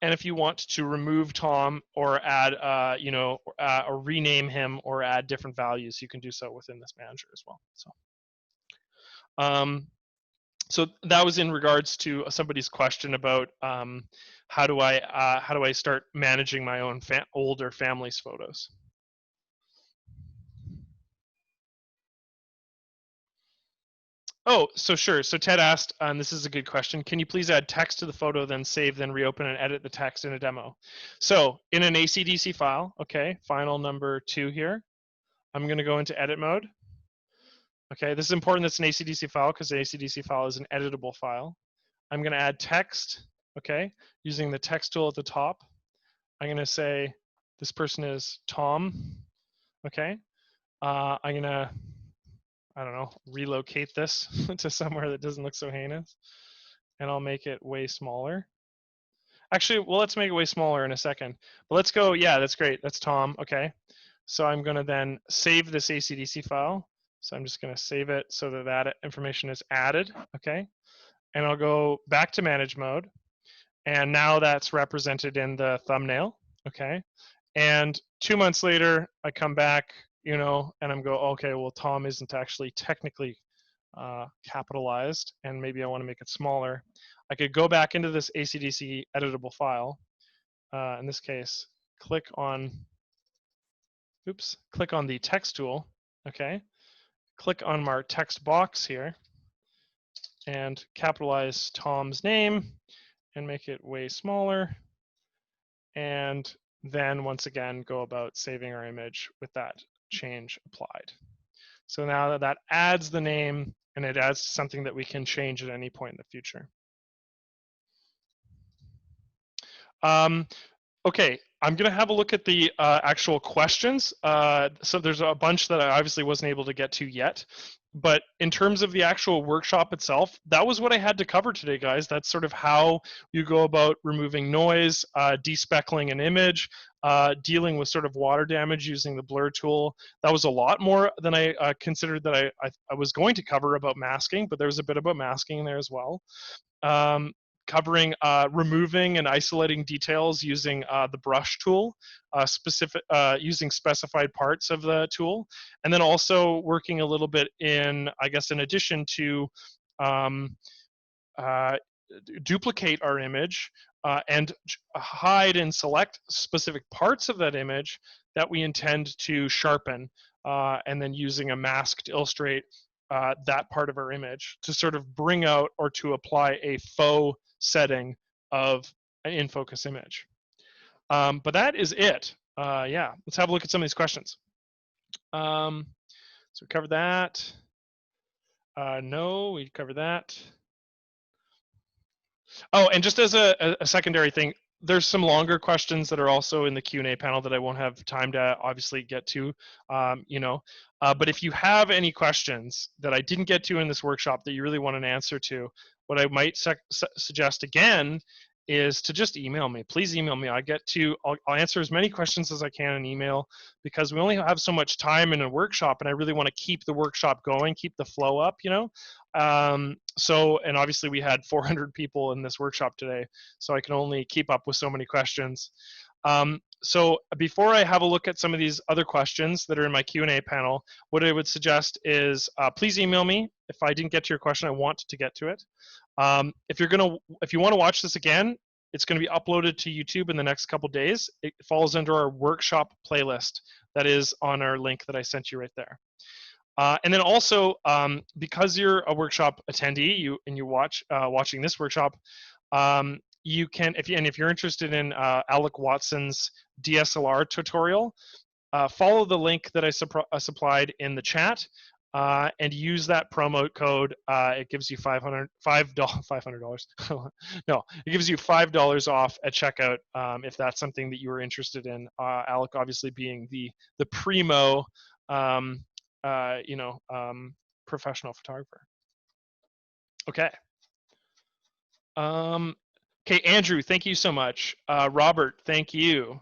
And if you want to remove Tom or add, or rename him or add different values, you can do so within this manager as well. So that was in regards to somebody's question about how do I start managing my own older family's photos. Oh, so sure. So Ted asked, and this is a good question, can you please add text to the photo, then save, then reopen and edit the text in a demo? So in an ACDC file, okay, file number 2 here, I'm going to go into edit mode. Okay, this is important that's an ACDC file because the ACDC file is an editable file. I'm going to add text, okay, using the text tool at the top. I'm going to say this person is Tom, okay. I'm going to, I don't know, relocate this to somewhere that doesn't look so heinous. And I'll make it way smaller. Actually, well, let's make it way smaller in a second. But let's go, yeah, that's great. That's Tom, okay. So I'm gonna then save this ACDC file. So I'm just gonna save it so that that information is added, okay. And I'll go back to manage mode. And now that's represented in the thumbnail, okay. And 2 months later, I come back, and I'm go, okay, well, Tom isn't actually technically capitalized, and maybe I want to make it smaller. I could go back into this ACDC editable file. In this case, click on the text tool, okay? Click on my text box here and capitalize Tom's name and make it way smaller. And then once again, go about saving our image with that change applied. So now that adds the name, and it adds something that we can change at any point in the future. Okay, I'm going to have a look at the actual questions. So there's a bunch that I obviously wasn't able to get to yet. But in terms of the actual workshop itself, that was what I had to cover today, guys. That's sort of how you go about removing noise, despeckling an image, dealing with sort of water damage using the blur tool. That was a lot more than I considered that I was going to cover about masking, but there was a bit about masking there as well. Covering removing and isolating details using the brush tool, using specified parts of the tool, and then also working a little bit in addition to duplicate our image and hide and select specific parts of that image that we intend to sharpen, and then using a mask to illustrate that part of our image to sort of bring out or to apply a faux setting of an in focus image. But that is it. Yeah, let's have a look at some of these questions. So we covered that. No, we covered that. Oh, and just as a secondary thing, there's some longer questions that are also in the Q&A panel that I won't have time to obviously get to, but if you have any questions that I didn't get to in this workshop that you really want an answer to, what I might suggest again is to just email me. Please email me. I'll answer as many questions as I can in email, because we only have so much time in a workshop, and I really want to keep the workshop going, keep the flow up, and obviously we had 400 people in this workshop today, so I can only keep up with so many questions. So before I have a look at some of these other questions that are in my Q&A panel, what I would suggest is please email me if I didn't get to your question. I want to get to it. If you want to watch this again, it's going to be uploaded to YouTube in the next couple days. It falls under our workshop playlist that is on our link that I sent you right there. And then also, because you're a workshop attendee, watching this workshop, you can, if you're interested in Alec Watson's DSLR tutorial, follow the link that I supplied in the chat, and use that promo code. It gives you $500. No, it gives you $5 off at checkout if that's something that you are interested in. Alec, obviously, being the primo, professional photographer. Okay. Okay, Andrew, thank you so much. Robert, thank you.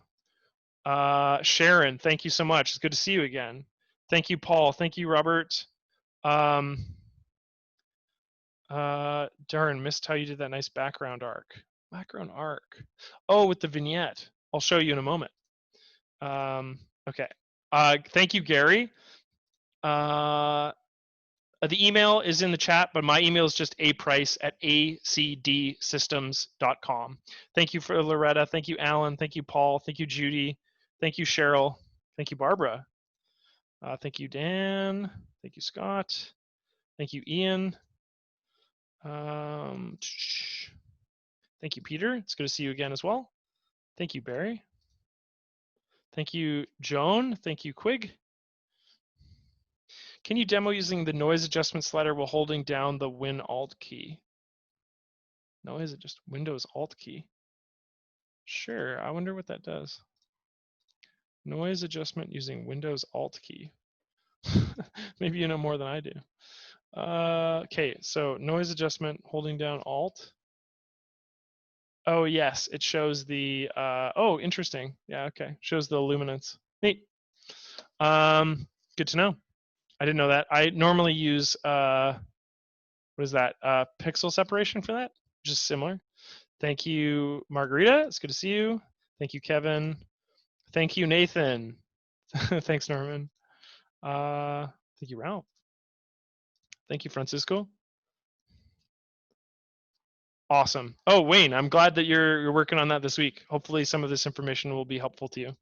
Sharon, thank you so much. It's good to see you again. Thank you, Paul. Thank you, Robert. Darn, missed how you did that nice background arc. Background arc. Oh, with the vignette. I'll show you in a moment. Okay. Thank you, Gary. The email is in the chat, but my email is just aprice@acdsystems.com. Thank you for Loretta. Thank you, Alan. Thank you, Paul. Thank you, Judy. Thank you, Cheryl. Thank you, Barbara. Thank you, Dan. Thank you, Scott. Thank you, Ian. Thank you, Peter. It's good to see you again as well. Thank you, Barry. Thank you, Joan. Thank you, Quig. Can you demo using the noise adjustment slider while holding down the Win Alt key? Noise adjust Windows Alt key. Sure, I wonder what that does. Noise adjustment using Windows Alt key. Maybe you know more than I do. Okay, so noise adjustment holding down Alt. Oh yes, it shows the, oh, interesting. Yeah, okay, shows the luminance. Neat. Good to know. I didn't know that. I normally use, what is that? Pixel separation for that, just similar. Thank you, Margarita. It's good to see you. Thank you, Kevin. Thank you, Nathan. Thanks, Norman. Thank you, Ralph. Thank you, Francisco. Awesome. Oh, Wayne, I'm glad that you're working on that this week. Hopefully some of this information will be helpful to you.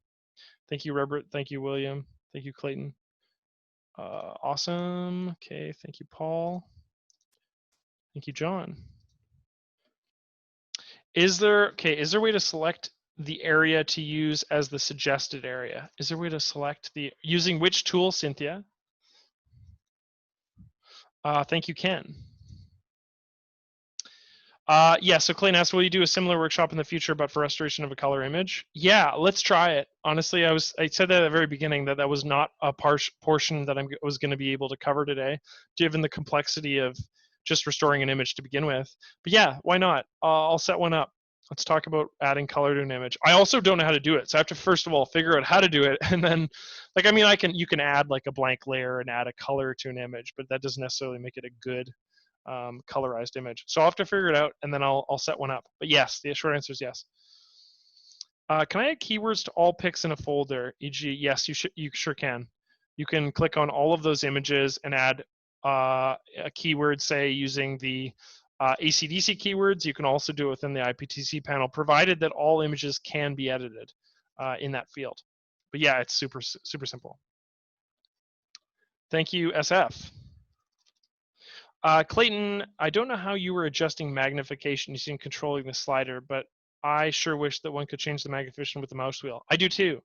Thank you, Robert. Thank you, William. Thank you, Clayton. Awesome. Okay, thank you, Paul. Thank you, John. Is there a way to select the area to use as the suggested area? Is there a way to select using which tool, Cynthia? Thank you, Ken. Yeah, so Clayton asked, will you do a similar workshop in the future, but for restoration of a color image? Yeah, let's try it. Honestly, I said that at the very beginning that was not a portion that I was going to be able to cover today, given the complexity of just restoring an image to begin with. But yeah, why not? I'll set one up. Let's talk about adding color to an image. I also don't know how to do it, so I have to first of all figure out how to do it, and then, you can add like a blank layer and add a color to an image, but that doesn't necessarily make it a good colorized image. So I'll have to figure it out, and then I'll set one up. But yes, the short answer is yes. Can I add keywords to all pics in a folder? E.g., yes, you sure can. You can click on all of those images and add a keyword, say using the ACDC keywords. You can also do it within the IPTC panel, provided that all images can be edited in that field. But yeah, it's super simple. Thank you, SF. Clayton, I don't know how you were adjusting magnification using controlling the slider, but I sure wish that one could change the magnification with the mouse wheel. I do too.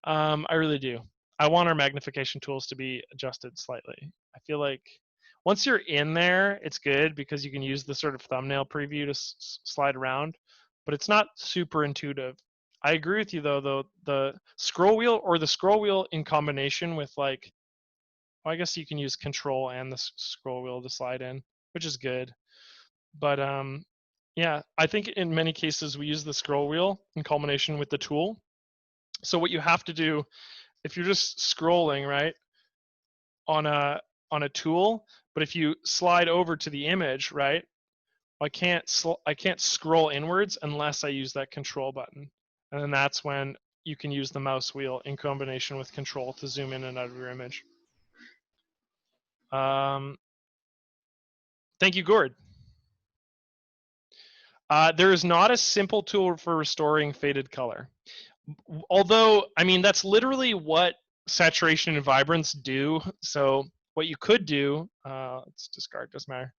I really do. I want our magnification tools to be adjusted slightly. I feel like once you're in there, it's good because you can use the sort of thumbnail preview to slide around. but it's not super intuitive. I agree with you though, the scroll wheel, or the scroll wheel in combination with like, well, I guess you can use control and the scroll wheel to slide in, which is good. But yeah, I think in many cases we use the scroll wheel in combination with the tool. So what you have to do, if you're just scrolling, right, on a tool, but if you slide over to the image, right, I can't scroll inwards unless I use that control button. And then that's when you can use the mouse wheel in combination with control to zoom in and out of your image. Thank you, Gord. There is not a simple tool for restoring faded color. Although, I mean, that's literally what saturation and vibrance do. So what you could do, let's discard, doesn't matter.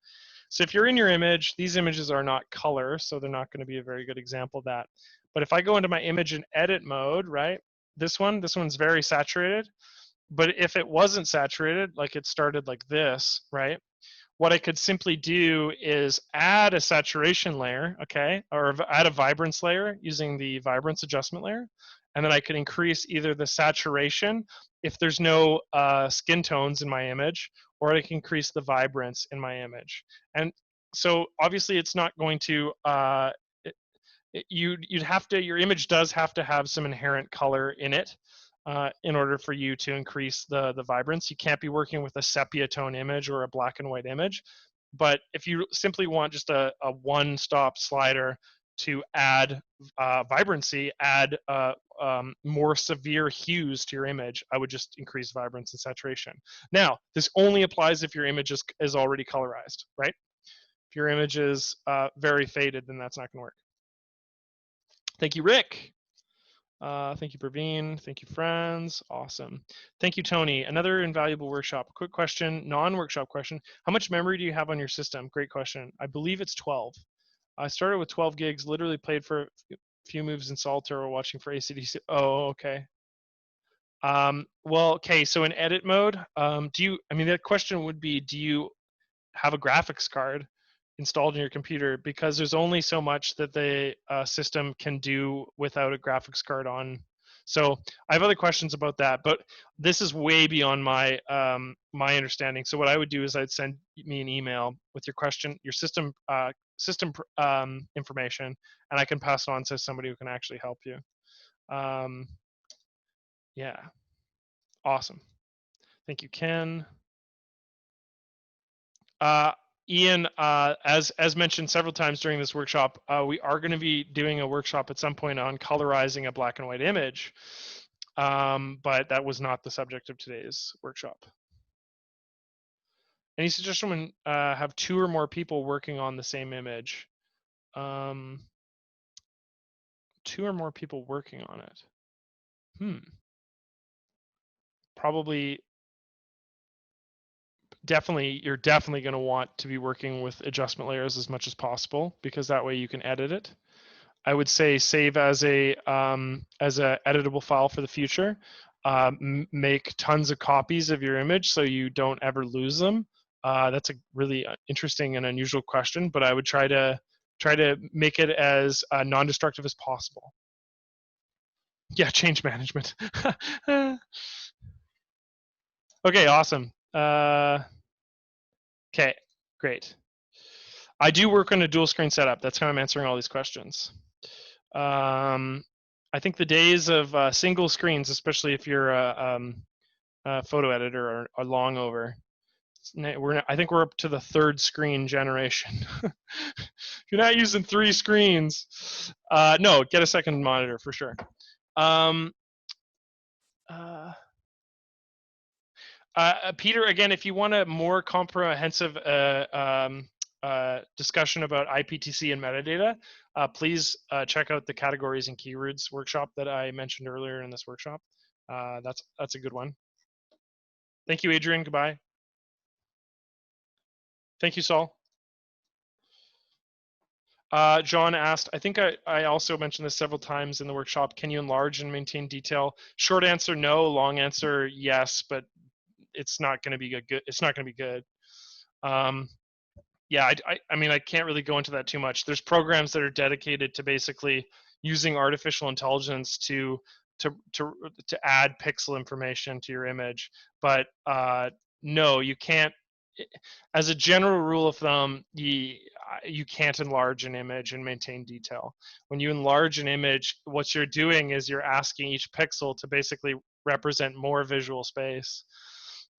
So if you're in your image, these images are not color, so they're not going to be a very good example of that. But if I go into my image in edit mode, right, this one's very saturated. But if it wasn't saturated, like it started like this, right, what I could simply do is add a saturation layer, okay, or add a vibrance layer using the vibrance adjustment layer. And then I could increase either the saturation if there's no skin tones in my image, or I can increase the vibrance in my image. And so obviously it's not going to, you'd have to, your image does have to have some inherent color in it in order for you to increase the vibrance. You can't be working with a sepia tone image or a black and white image. But if you simply want just a one-stop slider to add vibrancy, add more severe hues to your image, I would just increase vibrance and saturation. Now, this only applies if your image is already colorized, right? If your image is very faded, then that's not going to work. Thank you, Rick. Thank you, Praveen. Thank you, friends. Awesome. Thank you, Tony. Another invaluable workshop. Quick question, non-workshop question. How much memory do you have on your system? Great question. I believe it's 12. I started with 12 gigs, literally played for a few moves in solitaire while watching for ACDC. Oh, okay. Well, okay, so in edit mode, I mean, the question would be, do you have a graphics card installed in your computer? Because there's only so much that the system can do without a graphics card on. So I have other questions about that, but this is way beyond my my understanding. So what I would do is I'd send me an email with your question, your system information, and I can pass it on to somebody who can actually help you. Yeah, awesome. Thank you, Ken. Ian, as mentioned several times during this workshop, we are going to be doing a workshop at some point on colorizing a black and white image, but that was not the subject of today's workshop. Any suggestion when have 2 or more people working on the same image? 2 or more people working on it. Probably, you're definitely going to want to be working with adjustment layers as much as possible, because that way you can edit it. I would say save as a editable file for the future. Make tons of copies of your image so you don't ever lose them. That's a really interesting and unusual question, but I would try to make it as non-destructive as possible. Yeah, change management. Okay, awesome. Okay, great. I do work on a dual screen setup. That's how I'm answering all these questions. I think the days of single screens, especially if you're a photo editor, are long over. I think we're up to the 3rd screen generation. You're not using 3 screens. No, get a second monitor for sure. Peter, again, if you want a more comprehensive discussion about IPTC and metadata, please check out the categories and keywords workshop that I mentioned earlier in this workshop. That's a good one. Thank you, Adrian. Goodbye. Thank you, Saul. John asked, I think I also mentioned this several times in the workshop, can you enlarge and maintain detail? Short answer, no. Long answer, yes, but it's not going to be good. It's not going to be good. yeah, I mean, I can't really go into that too much. There's programs that are dedicated to basically using artificial intelligence to to add pixel information to your image, but no, you can't. As a general rule of thumb, you can't enlarge an image and maintain detail. When you enlarge an image, what you're doing is you're asking each pixel to basically represent more visual space.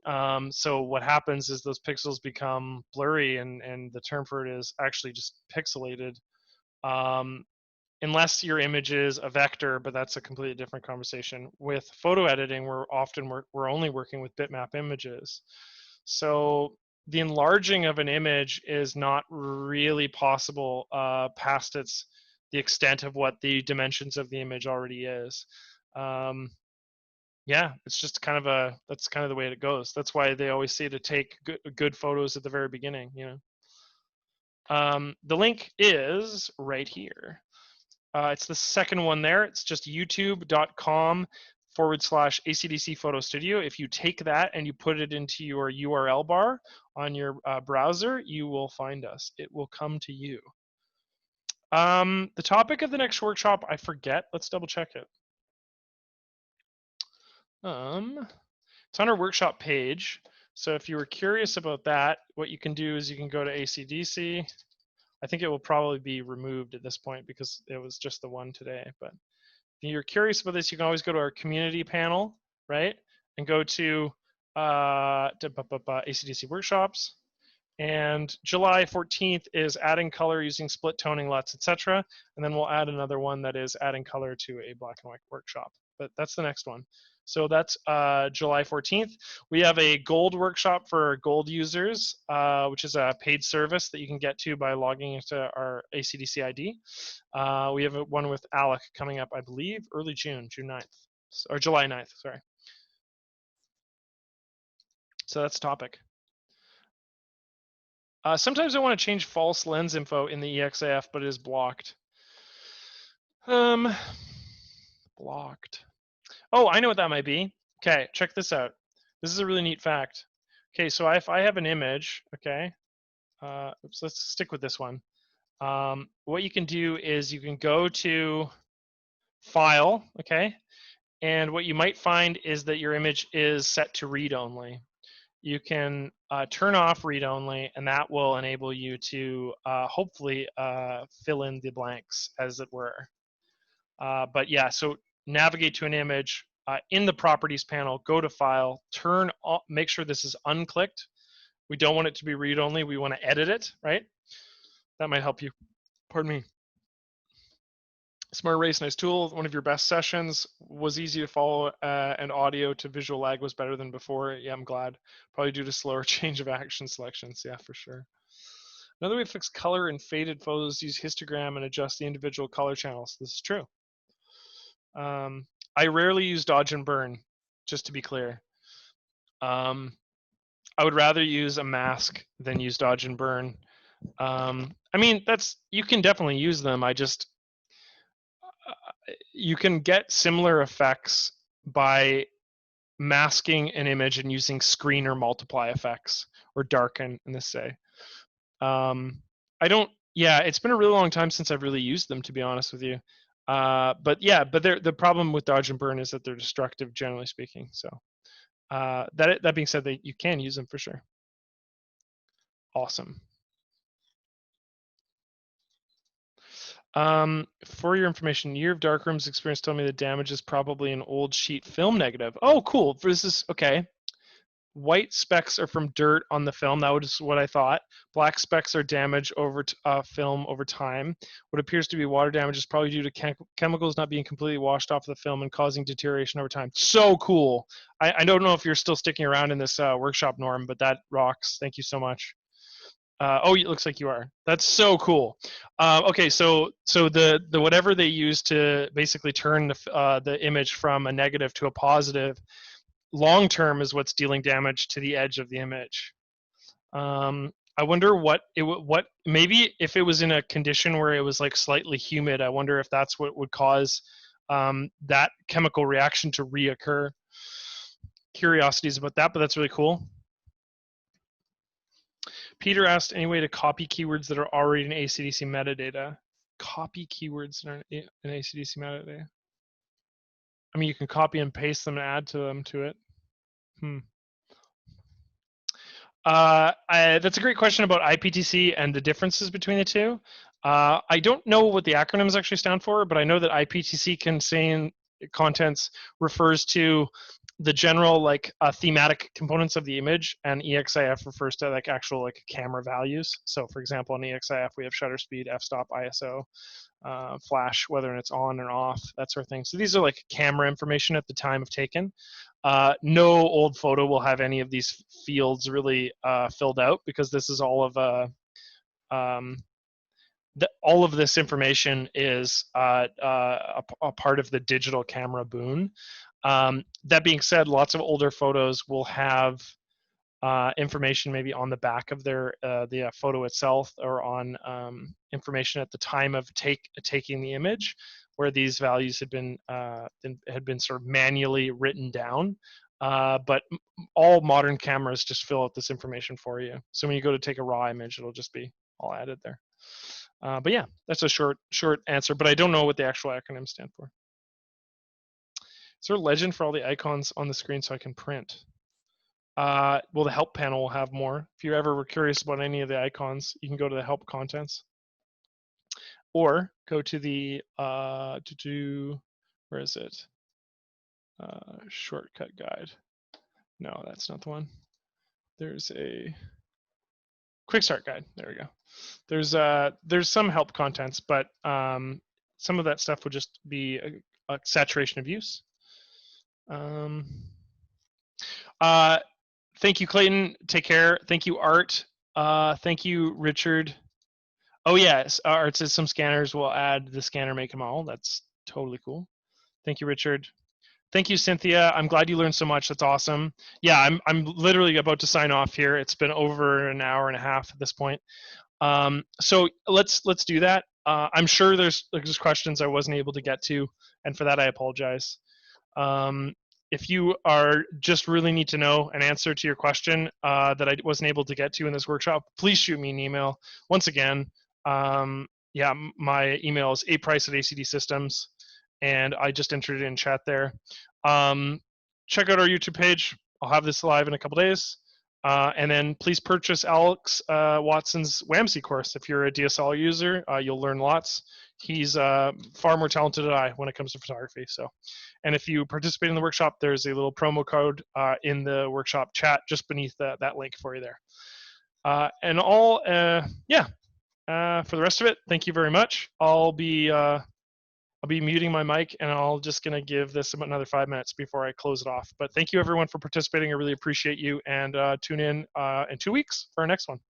So what happens is those pixels become blurry, and the term for it is actually just pixelated. Um, unless your image is a vector, but that's a completely different conversation. With photo editing, we're only working with bitmap images. So the enlarging of an image is not really possible past the extent of what the dimensions of the image already is. Yeah, it's just that's kind of the way it goes. That's why they always say to take good photos at the very beginning, you know. The link is right here. It's the second one there. It's just youtube.com/ACDC Photo Studio. If you take that and you put it into your URL bar on your browser, you will find us. It will come to you. The topic of the next workshop, I forget. Let's double check it. It's on our workshop page. So if you were curious about that, what you can do is you can go to ACDC. I think it will probably be removed at this point because it was just the one today. But if you're curious about this, you can always go to our community panel, right? And go to ACDC workshops. And July 14th is adding color using split toning, LUTs, etc. And then we'll add another one that is adding color to a black and white workshop. But that's the next one. So that's July 14th. We have a gold workshop for gold users, which is a paid service that you can get to by logging into our ACDC ID. We have one with Alec coming up, I believe, early June 9th, or July 9th, sorry. So that's the topic. Sometimes I want to change false lens info in the EXIF, but it is blocked. Blocked. Oh, I know what that might be. Okay, check this out. This is a really neat fact. Okay, so if I have an image, okay, oops, let's stick with this one. What you can do is you can go to File, okay, and what you might find is that your image is set to read only. You can turn off read only, and that will enable you to hopefully fill in the blanks, as it were. But yeah, so navigate to an image in the properties panel, go to File, turn off, make sure this is unclicked. We don't want it to be read only. We want to edit it, right? That might help you. Pardon me. Smart Erase, nice tool. One of your best sessions. Was easy to follow, and audio to visual lag was better than before. Yeah, I'm glad. Probably due to slower change of action selections. Yeah, for sure. Another way to fix color in faded photos, use histogram and adjust the individual color channels. This is true. I rarely use dodge and burn, just to be clear. I would rather use a mask than use dodge and burn. I mean, you can definitely use them. You can get similar effects by masking an image and using screen or multiply effects, or darken in this say. It's been a really long time since I've really used them, to be honest with you. But the problem with dodge and burn is that they're destructive, generally speaking. So that being said, you can use them for sure. Awesome. For your information, Year of Darkroom's experience told me the damage is probably an old sheet film negative. Oh, cool. This is okay. White specks are from dirt on the film. That was what I thought. Black specks are damage over film over time. What appears to be water damage is probably due to chemicals not being completely washed off the film and causing deterioration over time. So cool. I don't know if you're still sticking around in this workshop, Norm, but that rocks. Thank you so much. It looks like you are. That's so cool. Okay, so the whatever they use to basically turn the image from a negative to a positive, long term is what's dealing damage to the edge of the image. I wonder what maybe if it was in a condition where it was like slightly humid, I wonder if that's what would cause that chemical reaction to reoccur. Curiosities about that, but that's really cool. Peter asked, any way to copy keywords that are already in ACDC metadata? Copy keywords that are in ACDC metadata. I mean, you can copy and paste them and add them to it. That's a great question about IPTC and the differences between the two. I don't know what the acronyms actually stand for, but I know that IPTC contain contents refers to the general like thematic components of the image, and EXIF refers to like actual like camera values. So for example, in EXIF we have shutter speed, f-stop, ISO, flash, whether it's on or off, that sort of thing. So these are like camera information at the time of taken. No old photo will have any of these fields really filled out, because this is all of all of this information is a part of the digital camera boon. That being said, lots of older photos will have information maybe on the back of the photo itself, or on information at the time of taking the image, where these values had been sort of manually written down. But all modern cameras just fill out this information for you. So when you go to take a raw image, it'll just be all added there. But yeah, that's a short answer, but I don't know what the actual acronyms stand for. Is there a legend for all the icons on the screen so I can print? Well, the help panel will have more. If you ever were curious about any of the icons, you can go to the help contents, or go to the where is it? Shortcut guide. No, that's not the one. There's a quick start guide. There we go. There's some help contents, but some of that stuff would just be a saturation of use. Thank you, Clayton. Take care. Thank you, Art. Thank you, Richard. Oh yes, Art says some scanners will add the scanner make and model. That's totally cool. Thank you, Richard. Thank you, Cynthia. I'm glad you learned so much. That's awesome. Yeah, I'm literally about to sign off here. It's been over an hour and a half at this point. So let's do that. I'm sure there's questions I wasn't able to get to, and for that I apologize. If you are just really need to know an answer to your question that I wasn't able to get to in this workshop, please shoot me an email. Once again, yeah, my email is aprice@acdsystems, and I just entered it in chat there. Check out our YouTube page. I'll have this live in a couple days. And then please purchase Alex Watson's WAMC course. If you're a DSLR user, you'll learn lots. He's far more talented than I when it comes to photography. So, and if you participate in the workshop, there's a little promo code in the workshop chat just beneath that link for you there. And all, yeah. For the rest of it, thank you very much. I'll be muting my mic, and I'll just gonna give this about another 5 minutes before I close it off. But thank you everyone for participating. I really appreciate you, and tune in 2 weeks for our next one.